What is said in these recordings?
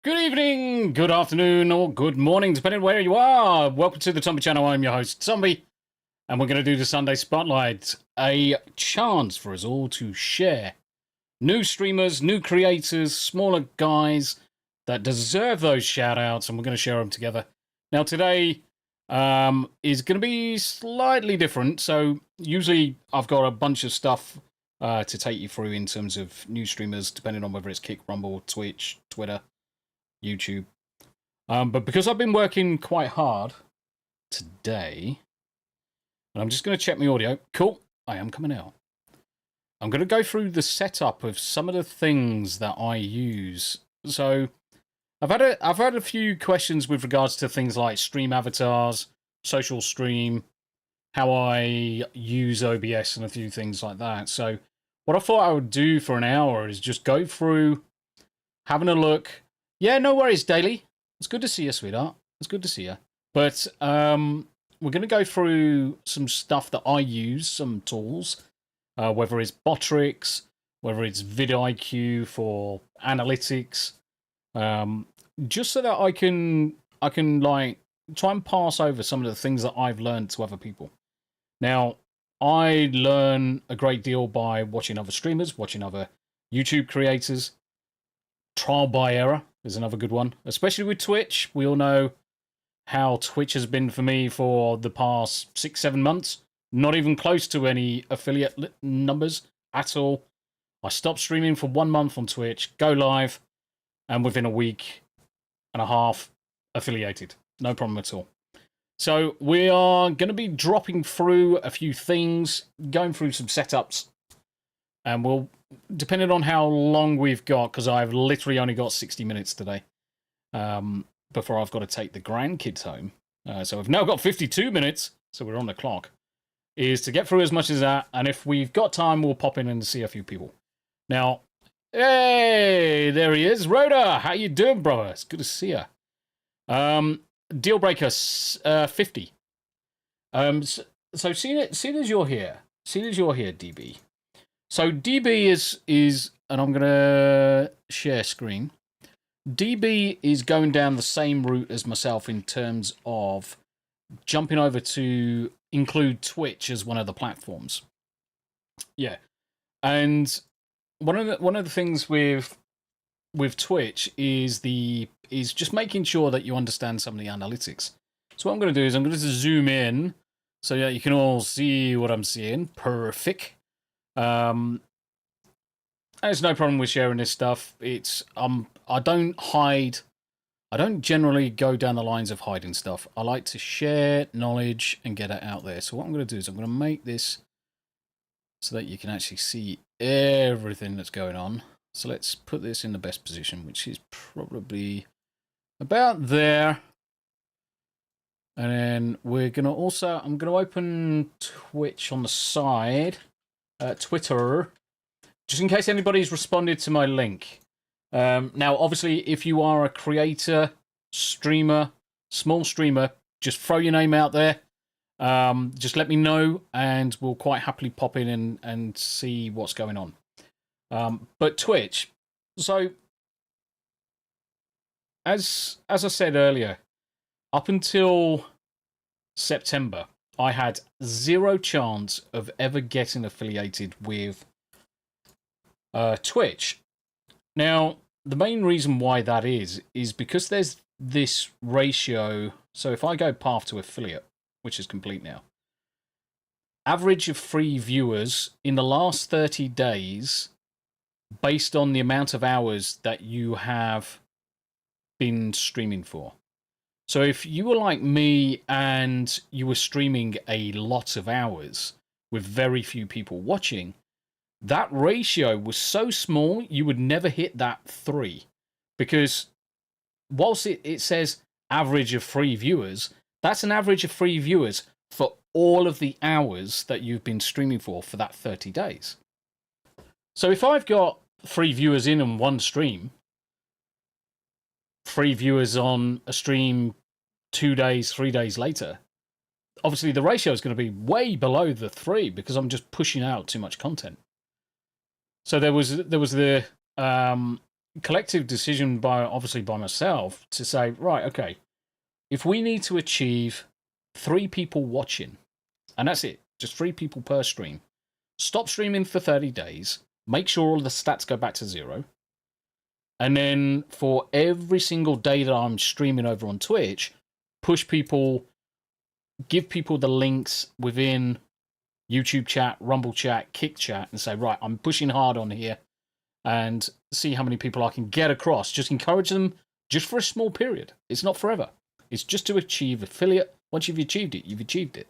Good evening, good afternoon, or good morning, depending on where you are. Welcome to the Tombi channel. I'm your host, Tombi, and we're going to do the Sunday Spotlight. A chance for us all to share new streamers, new creators, smaller guys that deserve those shout-outs, and we're going to share them together. Now, today is going to be slightly different. So, usually I've got a bunch of stuff to take you through in terms of new streamers, depending on whether it's Kick, Rumble, Twitch, Twitter, YouTube. But because I've been working quite hard today, and I'm just going to check my audio. Cool, I am coming out. I'm going to go through the setup of some of the things that I use. So I've had a few questions with regards to things like stream avatars, social stream, how I use OBS, and a few things like that. So what I thought I would do for an hour is just go through, having a look. Yeah, no worries, Daily. It's good to see you, sweetheart. It's good to see you. But we're going to go through some stuff that I use, some tools, whether it's Botrix, whether it's vidIQ for analytics, just so that I can like try and pass over some of the things that I've learned to other people. Now, I learn a great deal by watching other streamers, watching other YouTube creators. Trial by error is another good one, especially with Twitch. We all know how Twitch has been for me for the past 6-7 months. Not even close to any affiliate numbers at all. I stopped streaming for 1 month on Twitch, go live, and within a week and a half, affiliated. No problem at all. So we are going to be dropping through a few things, going through some setups, and we'll, depending on how long we've got, because I've literally only got 60 minutes today, before I've got to take the grandkids home. So I've now got 52 minutes, so we're on the clock, is to get through as much as that, and if we've got time, we'll pop in and see a few people. Now, hey, there he is. Rhoda, how you doing, brother? It's good to see you. Dealbreaker 50. So seeing as you're here, DB. So DB is, and I'm gonna share screen. DB is going down the same route as myself in terms of jumping over to include Twitch as one of the platforms. Yeah, and one of the things with Twitch is just making sure that you understand some of the analytics. So what I'm going to do is I'm going to zoom in so that you can all see what I'm seeing. Perfect. There's no problem with sharing this stuff. It's I don't generally go down the lines of hiding stuff. I like to share knowledge and get it out there. So what I'm going to do is I'm going to make this so that you can actually see everything that's going on. So let's put this in the best position, which is probably about there. And then we're going to also, I'm going to open Twitch on the side, Twitter, just in case anybody's responded to my link. Now, obviously, if you are a creator, streamer, small streamer, just throw your name out there. Just let me know, and we'll quite happily pop in and see what's going on. But Twitch, so as I said earlier, up until September, I had zero chance of ever getting affiliated with Twitch. Now, the main reason why that is because there's this ratio. So if I go path to affiliate, which is complete now, average of free viewers in the last 30 days, based on the amount of hours that you have been streaming for. So if you were like me and you were streaming a lot of hours with very few people watching, that ratio was so small you would never hit that 3. Because whilst it says average of free viewers, that's an average of free viewers for all of the hours that you've been streaming for that 30 days. So if I've got 3 viewers in one stream, 3 viewers on a stream 2 days, 3 days later, obviously the ratio is going to be way below the 3 because I'm just pushing out too much content. So there was the collective decision obviously by myself to say, right, okay, if we need to achieve 3 people watching, and that's it, just 3 people per stream, stop streaming for 30 days, make sure all the stats go back to 0, and then for every single day that I'm streaming over on Twitch, push people, give people the links within YouTube chat, Rumble chat, Kick chat, and say, right, I'm pushing hard on here, and see how many people I can get across. Just encourage them just for a small period. It's not forever. It's just to achieve affiliate. Once you've achieved it, you've achieved it.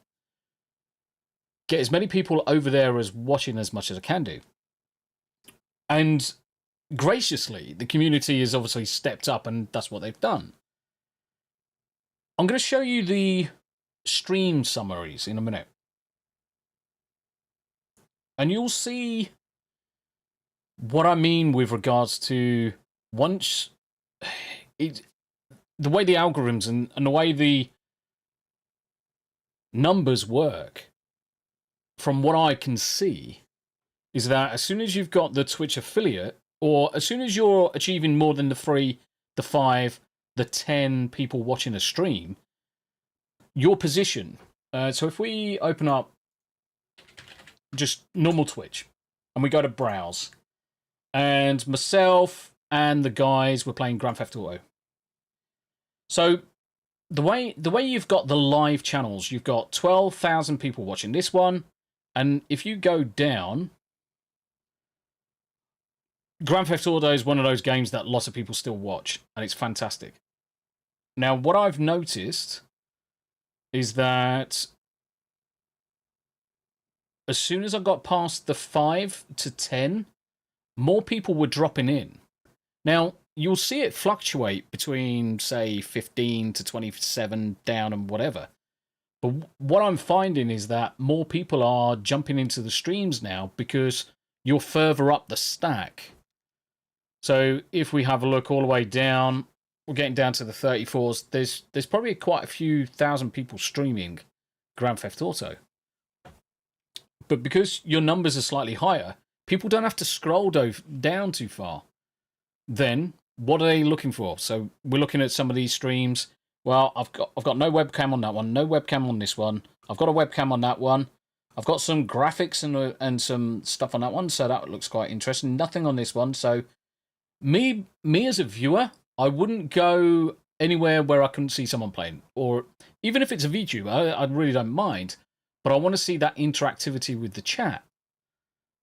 Get as many people over there as watching as much as I can do. And graciously, the community has obviously stepped up, and that's what they've done. I'm going to show you the stream summaries in a minute. And you'll see what I mean with regards to the way the algorithms and the way the numbers work, from what I can see, is that as soon as you've got the Twitch affiliate, or as soon as you're achieving more than the 3, the 5, the 10 people watching a stream, your position. So if we open up just normal Twitch, and we go to browse, and myself and the guys were playing Grand Theft Auto. So the way you've got the live channels, you've got 12,000 people watching this one, and if you go down, Grand Theft Auto is one of those games that lots of people still watch, and it's fantastic. Now, what I've noticed is that as soon as I got past the 5 to 10, more people were dropping in. Now, you'll see it fluctuate between, say, 15 to 27 down and whatever. But what I'm finding is that more people are jumping into the streams now because you're further up the stack. So if we have a look all the way down, we're getting down to the 34s. There's probably quite a few thousand people streaming Grand Theft Auto. But because your numbers are slightly higher, people don't have to scroll down too far. Then, what are they looking for? So we're looking at some of these streams. Well, I've got no webcam on that one, no webcam on this one. I've got a webcam on that one. I've got some graphics and some stuff on that one, so that looks quite interesting. Nothing on this one. So me as a viewer, I wouldn't go anywhere where I couldn't see someone playing, or even if it's a VTuber, I really don't mind. But I want to see that interactivity with the chat.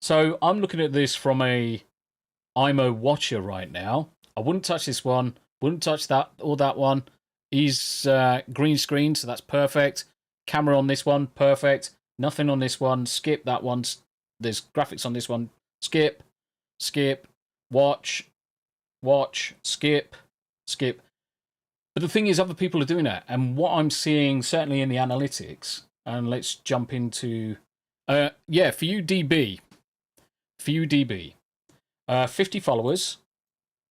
So I'm looking at this from I'm a watcher right now. I wouldn't touch this one, wouldn't touch that or that one. He's green screen, so that's perfect. Camera on this one, perfect. Nothing on this one, skip that one. There's graphics on this one, skip, watch, skip. But the thing is, other people are doing that. And what I'm seeing, certainly in the analytics, and let's jump into, for you, DB. 50 followers,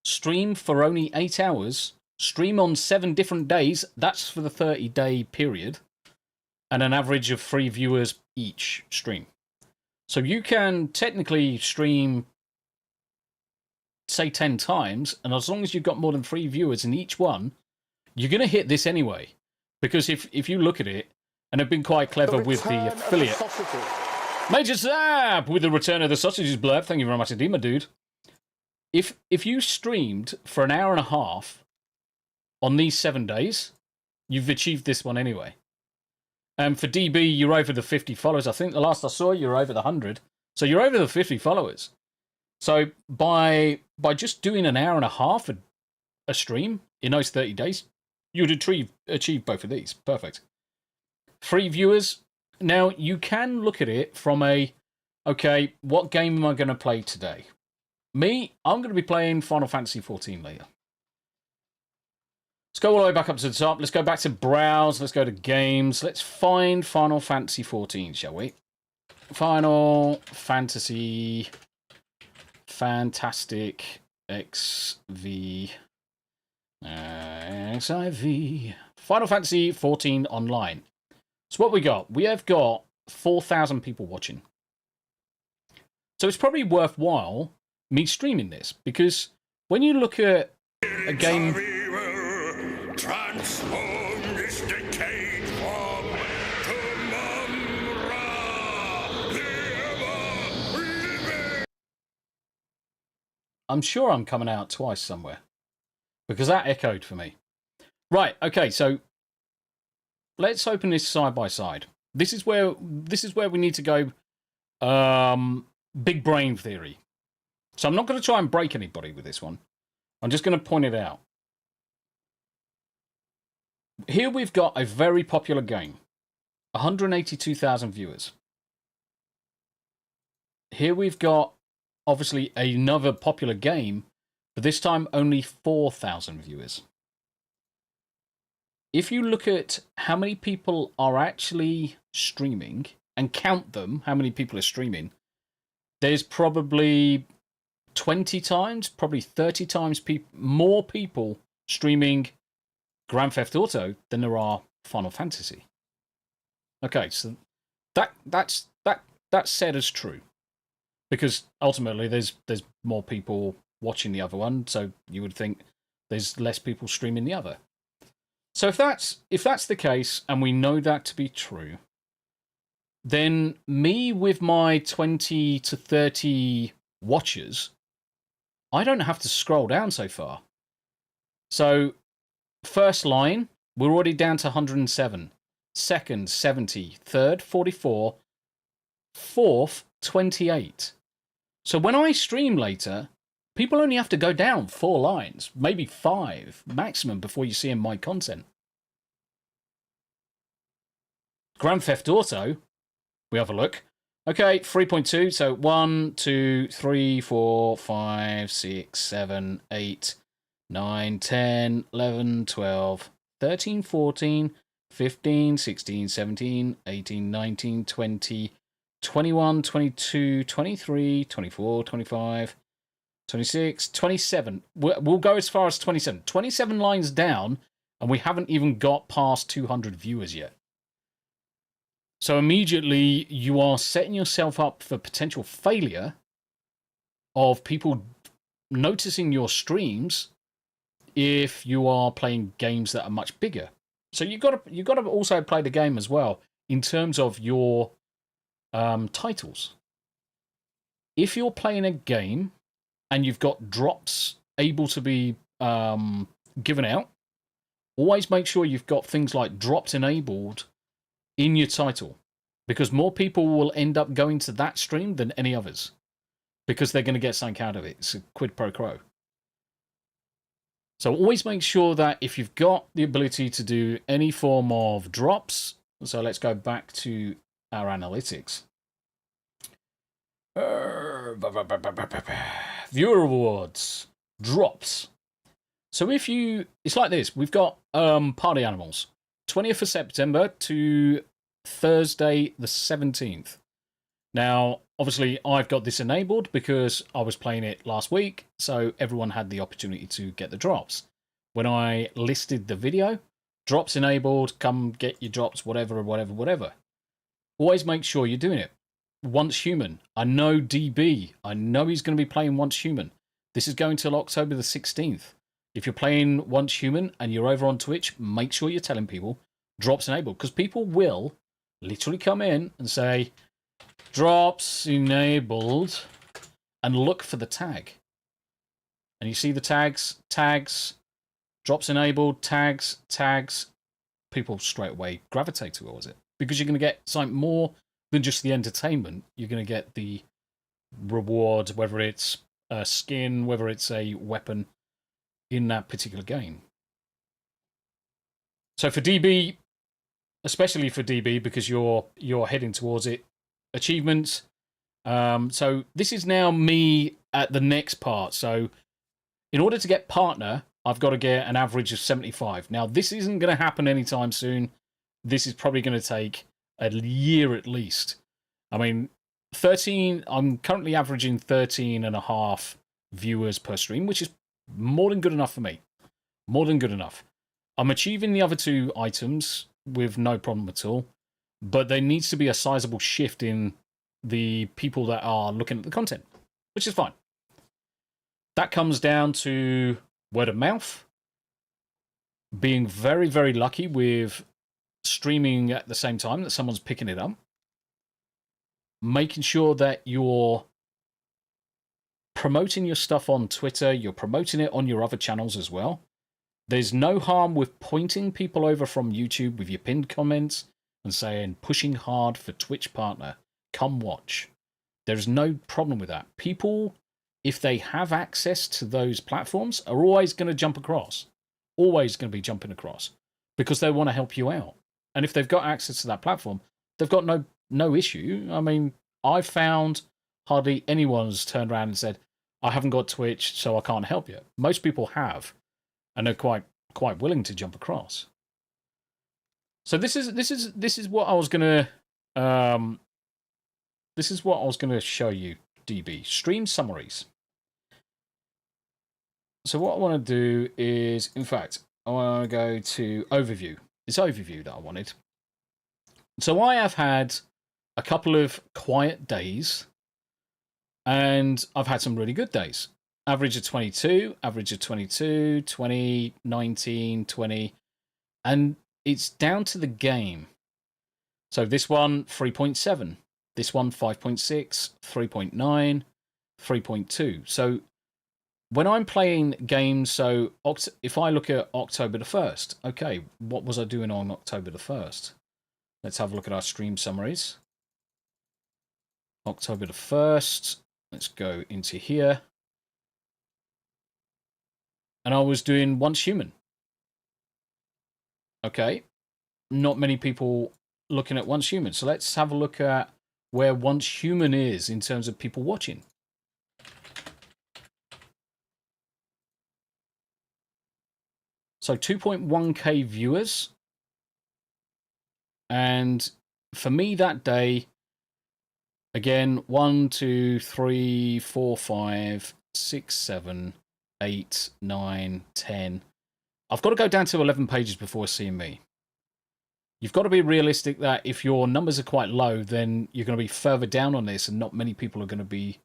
stream for only 8 hours, stream on 7 different days, that's for the 30-day period, and an average of 3 viewers each stream. So you can technically stream, say, 10 times, and as long as you've got more than 3 viewers in each one, you're going to hit this anyway. Because if you look at it, and have been quite clever with the affiliate. Major Zap with the return of the sausages, blurb. Thank you very much indeed, my dude. If you streamed for an hour and a half on these 7 days, you've achieved this one anyway. And for DB, you're over the 50 followers. I think the last I saw, you're over the 100. So you're over the 50 followers. So by just doing an hour and a half a stream in those 30 days, you'd achieve both of these. Perfect. 3 viewers. Now, you can look at it from okay, what game am I going to play today? Me, I'm going to be playing Final Fantasy 14 later. Let's go all the way back up to the top. Let's go back to browse. Let's go to games. Let's find Final Fantasy 14, shall we? Final Fantasy Fantastic XV XIV Final Fantasy 14 Online. So what we got? We have got 4,000 people watching. So it's probably worthwhile me streaming this, because when you look at a game... Transform this decayed form to Mumra, the ever-living. I'm sure I'm coming out twice somewhere, because that echoed for me. Right, okay, so let's open this side by side. This is where we need to go. Big brain theory. So I'm not going to try and break anybody with this one. I'm just going to point it out. Here we've got a very popular game. 182,000 viewers. Here we've got, obviously, another popular game, but this time only 4,000 viewers. If you look at how many people are actually streaming, and count them, how many people are streaming, there's probably 20 times, probably 30 times more people streaming Grand Theft Auto than there are Final Fantasy. Okay, so that's said as true, because ultimately there's more people watching the other one, so you would think there's less people streaming the other. So if that's the case, and we know that to be true, then me with my 20 to 30 watchers, I don't have to scroll down so far. So first line, we're already down to 107. Second, 70. Third, 44. Fourth, 28. So when I stream later, people only have to go down 4 lines, maybe 5 maximum before you see my content. Grand Theft Auto, we have a look. Okay, 3.2. So 1, 2, 3, 4, 5, 6, 7, 8, 9, 10, 11, 12, 13, 14, 15, 16, 17, 18, 19, 20, 21, 22, 23, 24, 25, 26, 27. We'll go as far as 27. 27 lines down, and we haven't even got past 200 viewers yet. So immediately you are setting yourself up for potential failure of people noticing your streams if you are playing games that are much bigger. So you've got to also play the game as well in terms of your titles. If you're playing a game and you've got drops able to be given out, always make sure you've got things like drops enabled in your title, because more people will end up going to that stream than any others, because they're going to get something out of it. It's a quid pro quo. So always make sure that if you've got the ability to do any form of drops, so let's go back to our analytics. Viewer rewards, drops. So it's like this. We've got party animals. 20th of September to Thursday the 17th. Now, obviously, I've got this enabled because I was playing it last week, so everyone had the opportunity to get the drops. When I listed the video, drops enabled, come get your drops, whatever. Always make sure you're doing it. Once Human. I know DB. I know he's going to be playing Once Human. This is going till October the 16th. If you're playing Once Human and you're over on Twitch, make sure you're telling people drops enabled, because people will literally come in and say drops enabled and look for the tag. And you see the tags, drops enabled, tags. People straight away gravitate towards it, because you're going to get something more than just the entertainment. You're going to get the reward, whether it's a skin, whether it's a weapon in that particular game. So for DB, especially for DB, because you're heading towards it, achievements. So this is now me at the next part. So in order to get partner, I've got to get an average of 75. Now, this isn't going to happen anytime soon. This is probably going to take a year at least. I mean, 13, I'm currently averaging 13 and a half viewers per stream, which is more than good enough for me. More than good enough. I'm achieving the other 2 items with no problem at all, but there needs to be a sizable shift in the people that are looking at the content, which is fine. That comes down to word of mouth, being very, very lucky with streaming at the same time that someone's picking it up, making sure that you're promoting your stuff on Twitter, you're promoting it on your other channels as well. There's no harm with pointing people over from YouTube with your pinned comments and saying, pushing hard for Twitch partner, come watch. There's no problem with that. People, if they have access to those platforms, are always going to jump across. Always going to be jumping across because they want to help you out. And if they've got access to that platform, they've got no issue. I mean, I've found hardly anyone's turned around and said, I haven't got Twitch, so I can't help you. Most people have, and they're quite willing to jump across. So this is what I was gonna show you, DB stream summaries. So what I want to do is, in fact, I want to go to overview. It's overview that I wanted. So I have had a couple of quiet days, and I've had some really good days. Average of 22, 20, 19, 20, and it's down to the game. So this one, 3.7. This one, 5.6, 3.9, 3.2. So when I'm playing games, so if I look at October the 1st, okay, what was I doing on October the 1st? Let's have a look at our stream summaries. October the 1st, let's go into here. And I was doing Once Human. Okay, not many people looking at Once Human. So let's have a look at where Once Human is in terms of people watching. So 2.1k viewers. And for me that day, again, 1, 2, 3, 4, 5, 6, 7, 8, 9, 10. I've got to go down to 11 pages before seeing me. You've got to be realistic that if your numbers are quite low, then you're going to be further down on this and not many people are going to be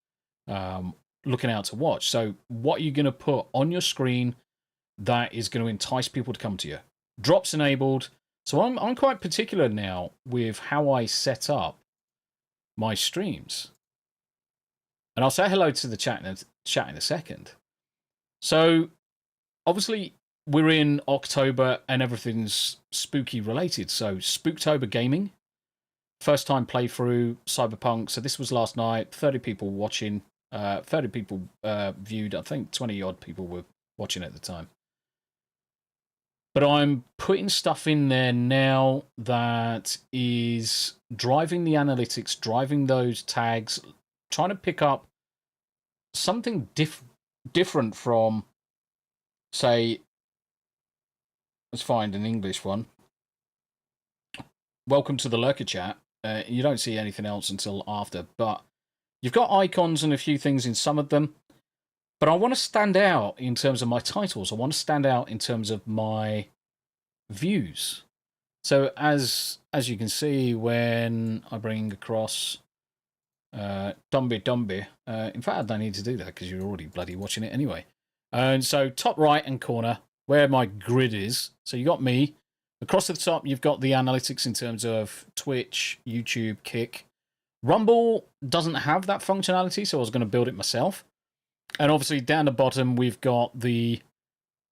looking out to watch. So what are you going to put on your screen that is going to entice people to come to you? Drops enabled. So I'm quite particular now with how I set up my streams. And I'll say hello to the chat in a second. So obviously we're in October and everything's spooky related. So Spooktober Gaming, first time playthrough, Cyberpunk. So this was last night, 30 people watching, 30 people viewed. I think 20 odd people were watching at the time. But I'm putting stuff in there now that is driving the analytics, driving those tags, trying to pick up something different from, say, let's find an English one. Welcome to the Lurker Chat. You don't see anything else until after, but you've got icons and a few things in some of them. But I want to stand out in terms of my titles. I want to stand out in terms of my views. So as you can see, when I bring across Tombi, in fact, I don't need to do that because you're already bloody watching it anyway. And so top right hand corner, where my grid is. So you got me. Across the top, you've got the analytics in terms of Twitch, YouTube, Kick. Rumble doesn't have that functionality, so I was going to build it myself. And obviously down the bottom, we've got the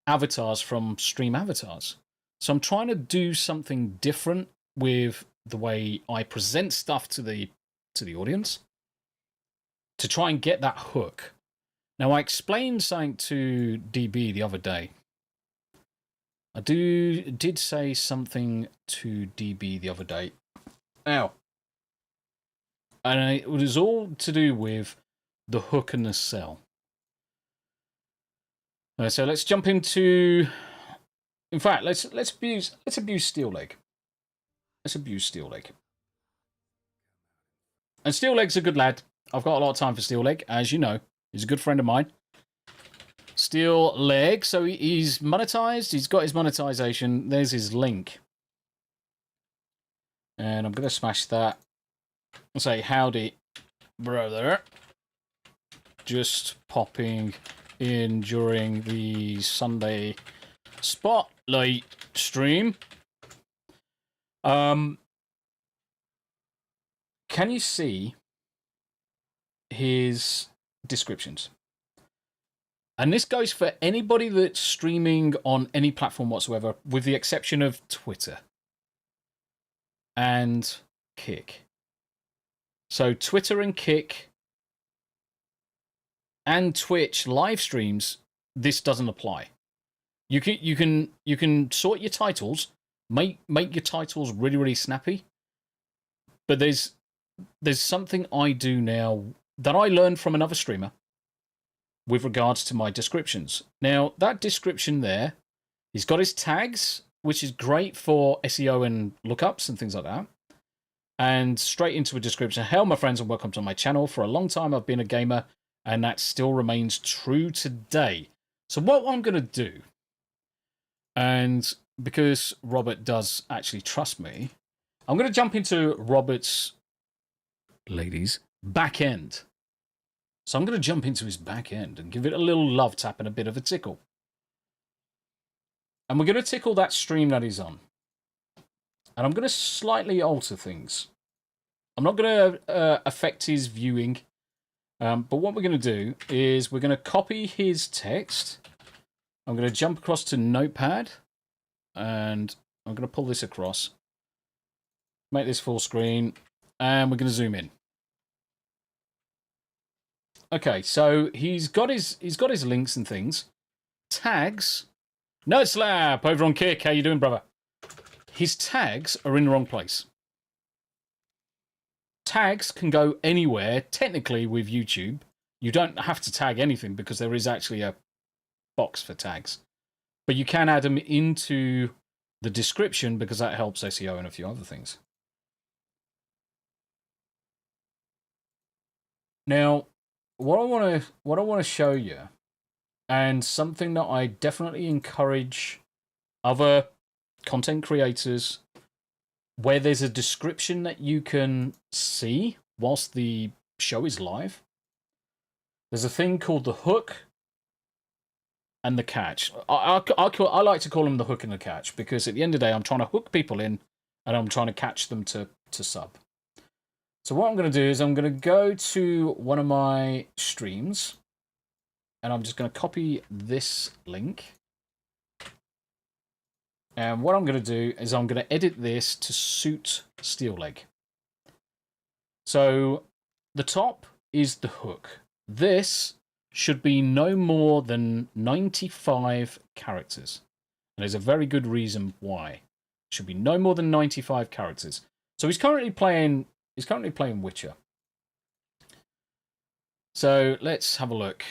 avatars from Stream Avatars. So I'm trying to do something different with the way I present stuff to the audience to try and get that hook. Now, I explained something to DB the other day. I did say something to DB the other day. Now, and it was all to do with the hook and the sell. So let's jump into. In fact, let's abuse Steel Leg. Let's abuse Steel Leg. And Steel Leg's a good lad. I've got a lot of time for Steel Leg, as you know. He's a good friend of mine. Steel Leg. So he's monetized. He's got his monetization. There's his link. And I'm going to smash that and say, howdy, brother. Just popping in during the Sunday Spotlight stream. Can you see his descriptions? And this goes for anybody that's streaming on any platform whatsoever, with the exception of Twitter and Kick. So Twitter and Kick and Twitch live streams, this doesn't apply. You can sort your titles, make your titles really, really snappy. But there's something I do now that I learned from another streamer with regards to my descriptions. Now, that description there, he's got his tags, which is great for SEO and lookups and things like that. And straight into a description. Hello, my friends, and welcome to my channel. For a long time, I've been a gamer, and that still remains true today. So what I'm going to do, and because Robert does actually trust me, I'm going to jump into Robert's, ladies, back end. So I'm going to jump into his back end and give it a little love tap and a bit of a tickle. And we're going to tickle that stream that he's on. And I'm going to slightly alter things. I'm not going to affect his viewing. But what we're going to do is we're going to copy his text. I'm going to jump across to Notepad. And I'm going to pull this across. Make this full screen. And we're going to zoom in. Okay, so he's got his links and things. Tags. No slap over on Kick. How you doing, brother? His tags are in the wrong place. Tags can go anywhere, technically, with YouTube. You don't have to tag anything because there is actually a box for tags. But you can add them into the description because that helps SEO and a few other things. Now, what I want to show you, and something that I definitely encourage other content creators, where there's a description that you can see whilst the show is live. There's a thing called the hook and the catch. I like to call them the hook and the catch because at the end of the day, I'm trying to hook people in and I'm trying to catch them to sub. So what I'm going to do is I'm going to go to one of my streams and I'm just going to copy this link. And what I'm going to do is I'm going to edit this to suit Steel Leg. So the top is the hook. This should be no more than 95 characters. And there's a very good reason why. It should be no more than 95 characters. So he's currently playing Witcher. So let's have a look.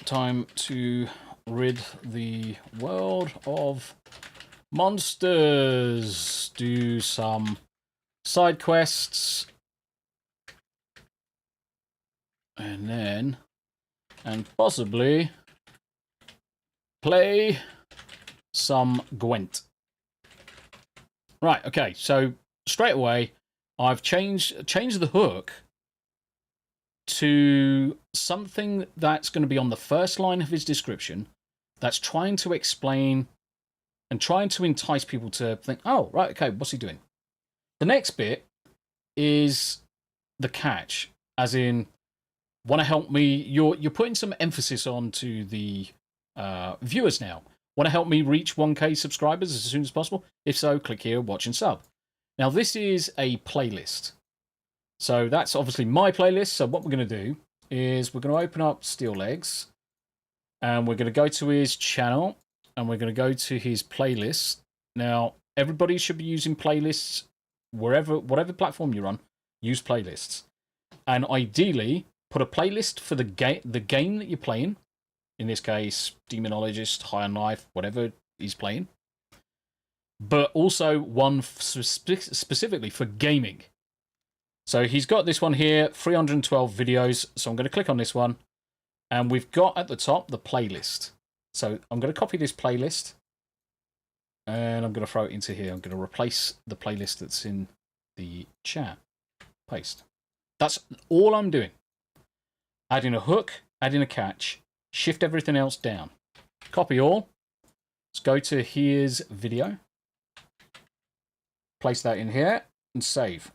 Time to rid the world of monsters. Do some side quests. And possibly play some Gwent. Right, okay, so straight away, I've changed the hook to something that's going to be on the first line of his description, that's trying to explain and trying to entice people to think, oh, right, okay, what's he doing? The next bit is the catch, as in, want to help me, you're putting some emphasis on to the viewers now. Want to help me reach 1K subscribers as soon as possible? If so, click here, watch and sub. Now, this is a playlist. So that's obviously my playlist. So what we're going to do is we're going to open up Steel Legs. And we're going to go to his channel. And we're going to go to his playlist. Now, everybody should be using playlists. Whatever platform you're on, use playlists. And ideally, put a playlist for the game that you're playing. In this case, Demonologist, High on Life, whatever he's playing. But also one specifically for gaming. So he's got this one here, 312 videos. So I'm going to click on this one. And we've got at the top the playlist. So I'm going to copy this playlist. And I'm going to throw it into here. I'm going to replace the playlist that's in the chat. Paste. That's all I'm doing. add in a hook, add in a catch, shift everything else down. Copy all. Let's go to here's video. Place that in here and save.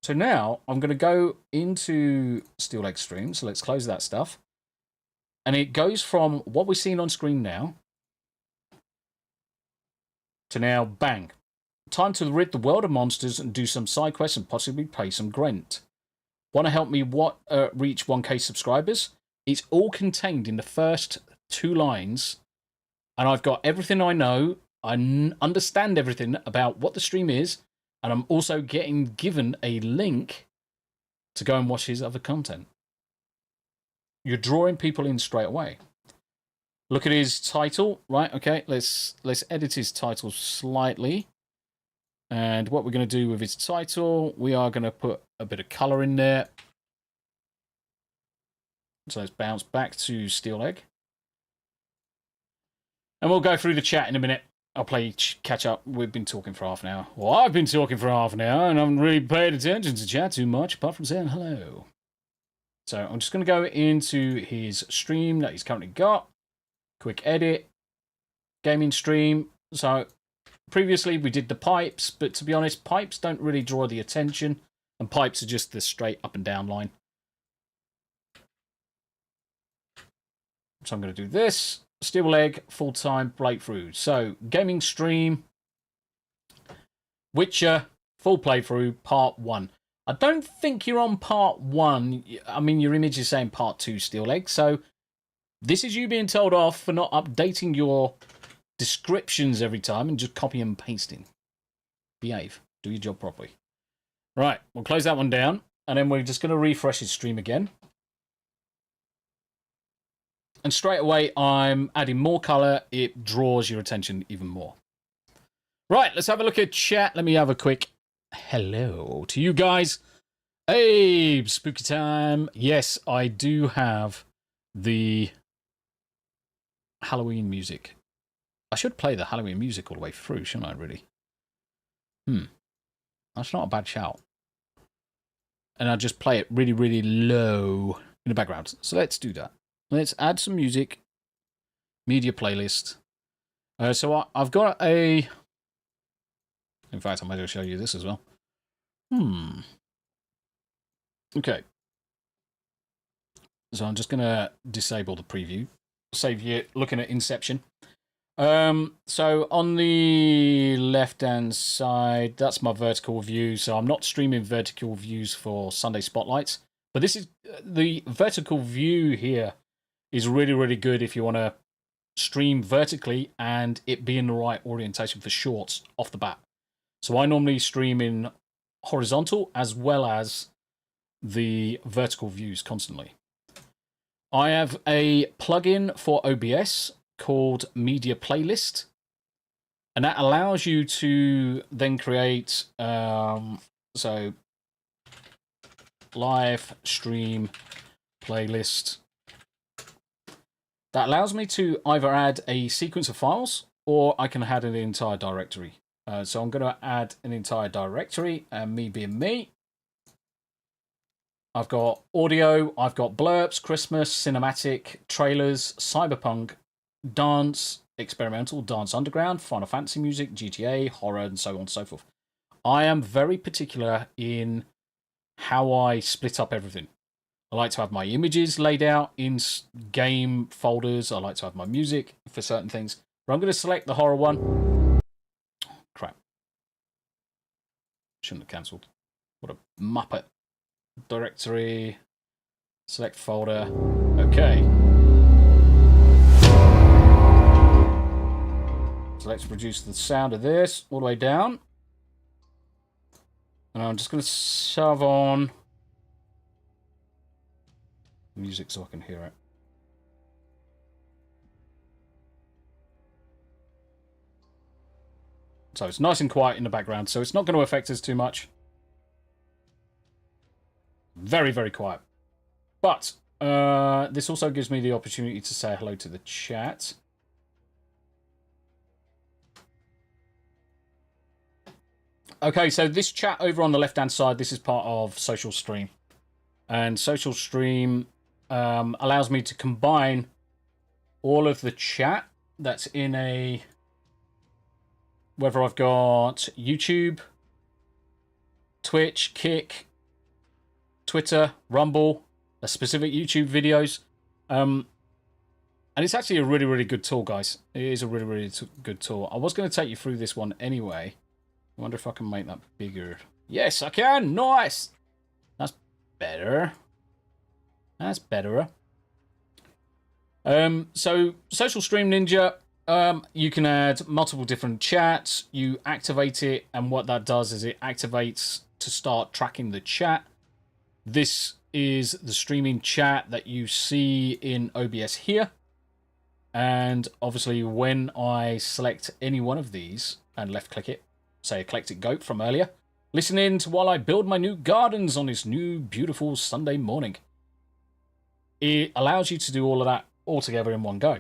So now I'm going to go into Steel Leg Stream. So let's close that stuff. And it goes from what we're seeing on screen now to now, bang. Time to rid the world of monsters and do some side quests and possibly pay some Gwent. Want to help me reach 1K subscribers? It's all contained in the first 2 lines. And I've got everything I know. I understand everything about what the stream is. And I'm also getting given a link to go and watch his other content. You're drawing people in straight away. Look at his title, right? Okay, let's edit his title slightly. And what we're going to do with his title, we are going to put a bit of color in there. So let's bounce back to Steel Leg. And we'll go through the chat in a minute. I'll play catch up. We've been talking for half an hour. Well, I've been talking for half an hour, and I haven't really paid attention to chat too much, apart from saying hello. So I'm just going to go into his stream that he's currently got. Quick edit. Gaming stream. So previously we did the pipes, but to be honest, pipes don't really draw the attention, and pipes are just the straight up and down line. So I'm going to do this. Steel Leg, full-time playthrough. So, gaming stream, Witcher, full playthrough, part 1. I don't think you're on part 1. I mean, your image is saying part 2, Steel Leg. So, this is you being told off for not updating your descriptions every time and just copy and pasting. Behave. Do your job properly. Right, we'll close that one down. And then we're just going to refresh his stream again. And straight away, I'm adding more color. It draws your attention even more. Right, let's have a look at chat. Let me have a quick hello to you guys. Hey, spooky time. Yes, I do have the Halloween music. I should play the Halloween music all the way through, shouldn't I, really? That's not a bad shout. And I'll just play it really, really low in the background. So let's do that. Let's add some music. Media playlist. So I've got a... In fact, I might as well show you this as well. Okay. So I'm just going to disable the preview. Save you looking at Inception. So on the left-hand side, that's my vertical view. So I'm not streaming vertical views for Sunday Spotlights. But this is... The vertical view here is really, really good if you want to stream vertically and it be in the right orientation for shorts off the bat. So I normally stream in horizontal as well as the vertical views constantly. I have a plugin for OBS called Media Playlist, and that allows you to then create so live stream playlist. That allows me to either add a sequence of files or I can add an entire directory. So I'm going to add an entire directory, and me being me. I've got audio, I've got blurbs, Christmas, cinematic, trailers, cyberpunk, dance, experimental, dance underground, Final Fantasy music, GTA, horror, and so on and so forth. I am very particular in how I split up everything. I like to have my images laid out in game folders. I like to have my music for certain things. But I'm going to select the horror one. Crap. Shouldn't have cancelled. What a muppet. Directory. Select folder. Okay. So let's reduce the sound of this all the way down. And I'm just going to shove on music so I can hear it. So it's nice and quiet in the background, so it's not going to affect us too much. Very, very quiet. But this also gives me the opportunity to say hello to the chat. Okay, so this chat over on the left-hand side, this is part of Social Stream. And social stream allows me to combine all of the chat that's in a... Whether I've got YouTube, Twitch, Kick, Twitter, Rumble, a specific YouTube videos. And it's actually a really, really good tool, guys. It is a really, really good tool. I was going to take you through this one anyway. I wonder if I can make that bigger. Yes, I can. Nice. That's better. That's better. So, Social Stream Ninja, you can add multiple different chats. You activate it, and what that does is it activates to start tracking the chat. This is the streaming chat that you see in OBS here. And obviously, when I select any one of these and left-click it, say Eclectic Goat from earlier, listen in to while I build my new gardens on this new beautiful Sunday morning. It allows you to do all of that all together in one go.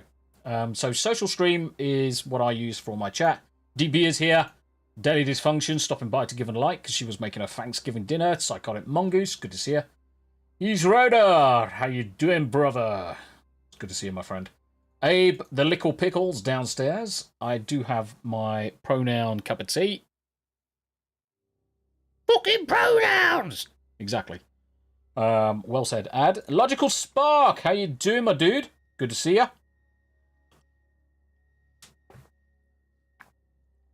So Social Stream is what I use for my chat. DB is here. Daily Dysfunction stopping by to give a like because she was making a Thanksgiving dinner. Psychotic Mongoose, good to see you. He's Rhoda. How you doing, brother? It's good to see you, my friend. Abe, the Lickle Pickles downstairs. I do have my pronoun cup of tea. Fucking pronouns! Exactly. Well said, Ad. Logical Spark, how you doing, my dude? Good to see ya.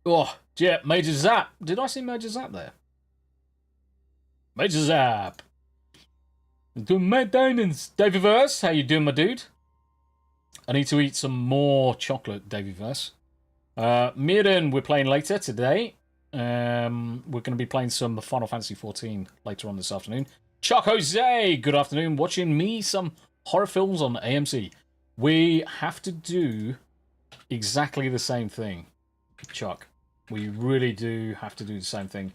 Oh, yeah, Major Zap. Did I see Major Zap there? Major Zap. Doing Mad Diamonds. Davey Verse, how you doing, my dude? I need to eat some more chocolate, Davey Verse. Mirren, we're playing later today. We're going to be playing some Final Fantasy XIV later on this afternoon. Chuck Jose, good afternoon. Watching me some horror films on AMC. We have to do exactly the same thing, Chuck. We really do have to do the same thing.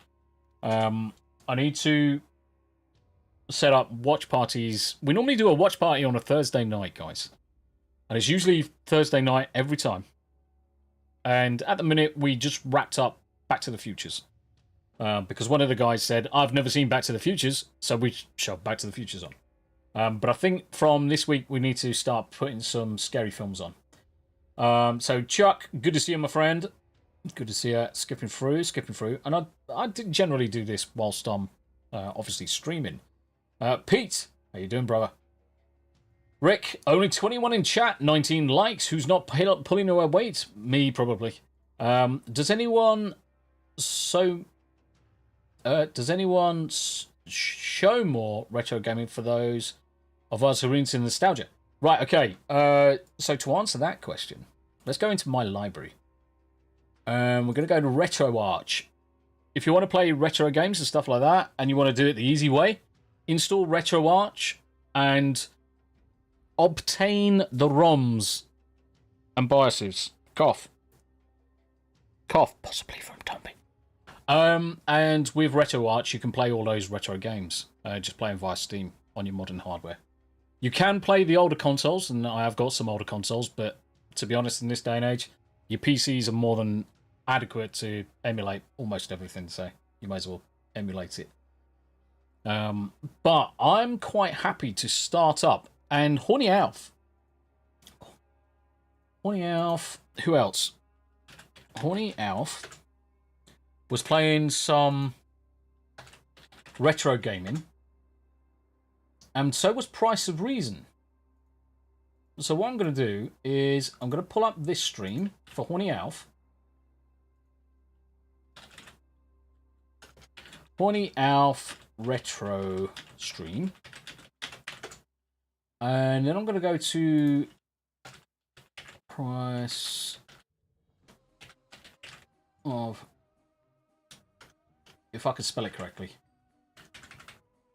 I need to set up watch parties. We normally do a watch party on a Thursday night, guys. And it's usually Thursday night every time. And at the minute, we just wrapped up Back to the Futures. Because one of the guys said, I've never seen Back to the Futures, so we shoved Back to the Futures on. But I think from this week, we need to start putting some scary films on. So, Chuck, good to see you, my friend. Good to see you. Skipping through. And I generally do this whilst I'm obviously streaming. Pete, how you doing, brother? Rick, only 21 in chat, 19 likes. Who's not pulling away weight? Me, probably. Does anyone show more retro gaming for those of us who are into nostalgia? Right, okay. So to answer that question, let's go into my library. We're going to go to RetroArch. If you want to play retro games and stuff like that, and you want to do it the easy way, install RetroArch and obtain the ROMs and BIOSes. Cough, possibly from Tombi. And with RetroArch, you can play all those retro games, just playing via Steam on your modern hardware. You can play the older consoles, and I have got some older consoles, but to be honest, in this day and age, your PCs are more than adequate to emulate almost everything, so you might as well emulate it. But I'm quite happy to start up. And Horny Alf, who else? Horny Alf was playing some retro gaming, and so was Price of Reason. So what I'm going to do is I'm going to pull up this stream for Horny Alf. Horny Alf retro stream. And then I'm going to go to price of, if I could spell it correctly.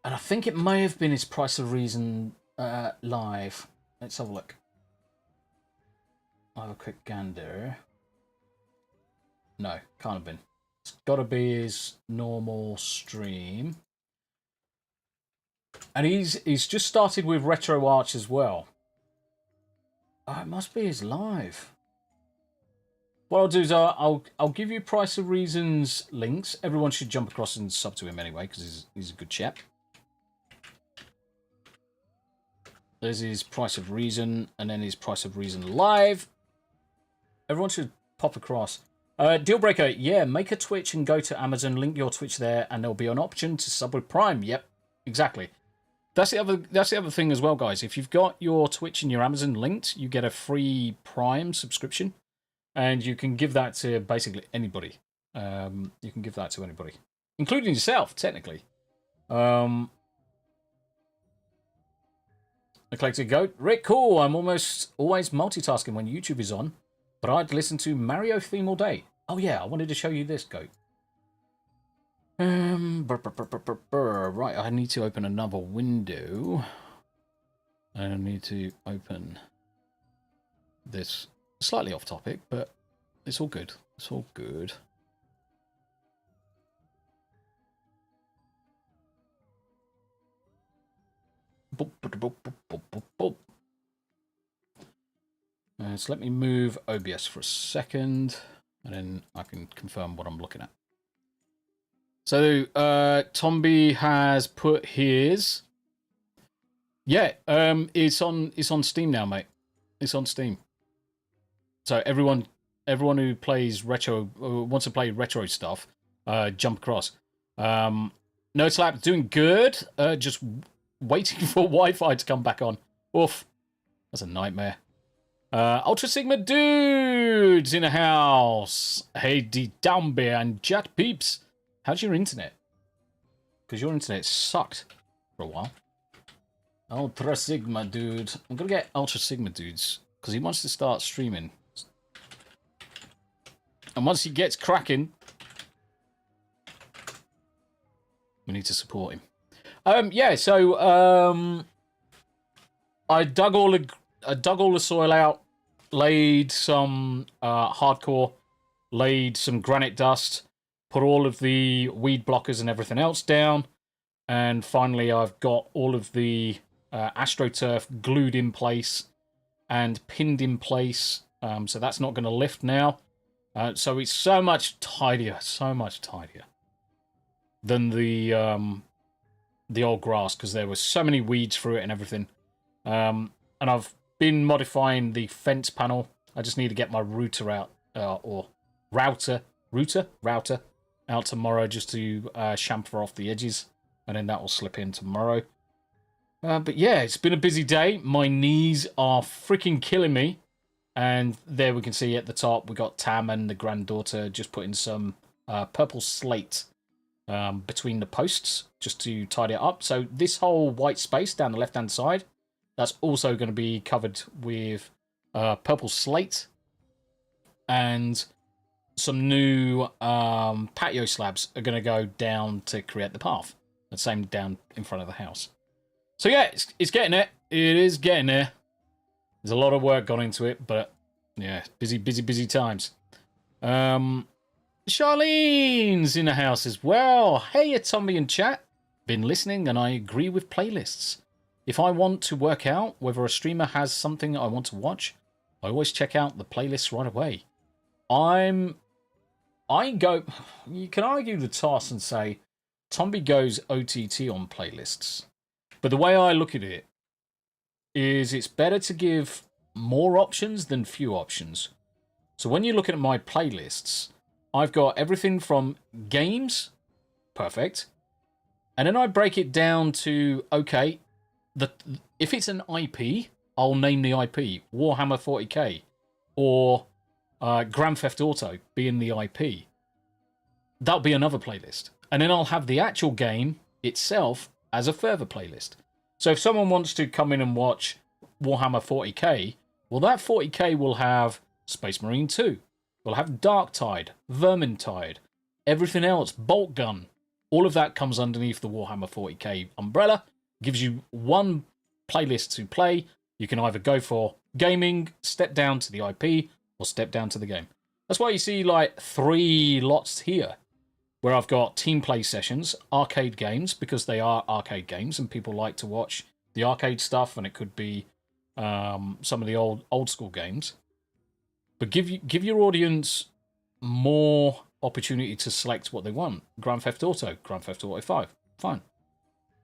And I think it may have been his Price of Reason live. Let's have a look. I'll have a quick gander. No, can't have been. It's got to be his normal stream. And he's just started with RetroArch as well. Oh, it must be his live. What I'll do is I'll give you Price of Reason's links. Everyone should jump across and sub to him anyway, because he's a good chap. There's his Price of Reason, and then his Price of Reason Live. Everyone should pop across. Dealbreaker, yeah, make a Twitch and go to Amazon, link your Twitch there, and there'll be an option to sub with Prime. Yep, exactly. That's the other thing as well, guys. If you've got your Twitch and your Amazon linked, you get a free Prime subscription, and you can give that to basically anybody. You can give that to anybody, including yourself, technically. Eclectic Goat. Rick, cool. I'm almost always multitasking when YouTube is on, but I'd listen to Mario theme all day. Oh yeah, I wanted to show you this, Goat. Right, I need to open another window. I need to open this. Slightly off topic, but it's all good. It's all good. So let me move OBS for a second, and then I can confirm what I'm looking at. So Tombi has put his. Yeah, it's on Steam now, mate. It's on Steam. So everyone who plays retro, wants to play retro stuff, jump across. No Slap doing good. Just waiting for Wi-Fi to come back on. Oof, that's a nightmare. Ultra Sigma dudes in the house. Hey, D Tombi and Chat peeps. How's your internet? Because your internet sucked for a while. Ultra Sigma dude. I'm gonna get Ultra Sigma dudes because he wants to start streaming. And once he gets cracking, we need to support him. Yeah, so I dug all the soil out, laid some hardcore, laid some granite dust, put all of the weed blockers and everything else down, and finally I've got all of the AstroTurf glued in place and pinned in place, so that's not going to lift now. So it's so much tidier than the old grass, because there were so many weeds through it and everything. And I've been modifying the fence panel. I just need to get my router out, router out tomorrow, just to chamfer off the edges, and then that will slip in tomorrow. But yeah, it's been a busy day. My knees are freaking killing me. And there we can see at the top, we got Tam and the granddaughter just putting some purple slate between the posts just to tidy it up. So this whole white space down the left-hand side, that's also going to be covered with purple slate. And some new patio slabs are going to go down to create the path. The same down in front of the house. So yeah, it's getting there. It is getting there. There's a lot of work gone into it, but yeah, busy times. Charlene's in the house as well. Hey, it's Tombi in chat. Been listening, and I agree with playlists. If I want to work out whether a streamer has something I want to watch, I always check out the playlists right away. You can argue the toss and say Tombi goes OTT on playlists, but the way I look at it is it's better to give more options than few options. So when you're looking at my playlists, I've got everything from games, perfect, and then I break it down to, okay, if it's an IP, I'll name the IP, Warhammer 40k, or Grand Theft Auto being the IP. That'll be another playlist. And then I'll have the actual game itself as a further playlist. So if someone wants to come in and watch Warhammer 40k, well, that 40k will have Space Marine 2. We'll have Darktide, Vermintide, everything else, Bolt Gun. All of that comes underneath the Warhammer 40k umbrella. Gives you one playlist to play. You can either go for gaming, step down to the IP, or step down to the game. That's why you see like 3 lots here, where I've got team play sessions, arcade games, because they are arcade games, and people like to watch the arcade stuff, and it could be some of the old school games. But give your audience more opportunity to select what they want. Grand Theft Auto, Grand Theft Auto 5, fine.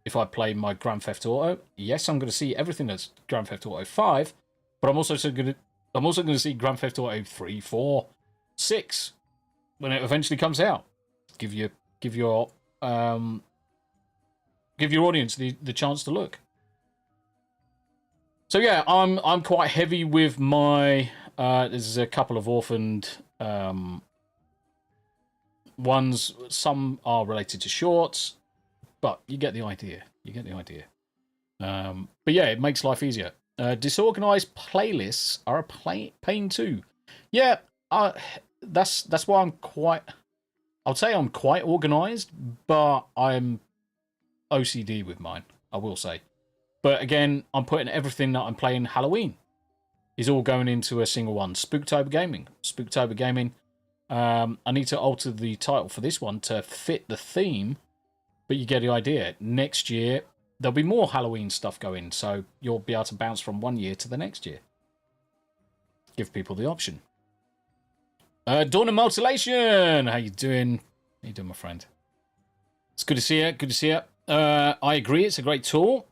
if I play my Grand Theft Auto, yes, I'm going to see everything that's Grand Theft Auto 5, but I'm also going to see Grand Theft Auto 3, 4, 6 when it eventually comes out. Give your audience the chance to look. So yeah, I'm quite heavy with my. There's a couple of orphaned ones. Some are related to shorts, but you get the idea. But yeah, it makes life easier. Disorganized playlists are a pain too. Yeah, that's why I'm quite. I'd say I'm quite organized, but I'm OCD with mine. I will say. But again, I'm putting everything that I'm playing Halloween is all going into a single one. Spooktober Gaming. I need to alter the title for this one to fit the theme, but you get the idea. Next year, there'll be more Halloween stuff going, so you'll be able to bounce from one year to the next year. Give people the option. Dawn of Mutilation! How you doing? How you doing, my friend? It's good to see you. I agree, it's a great tool.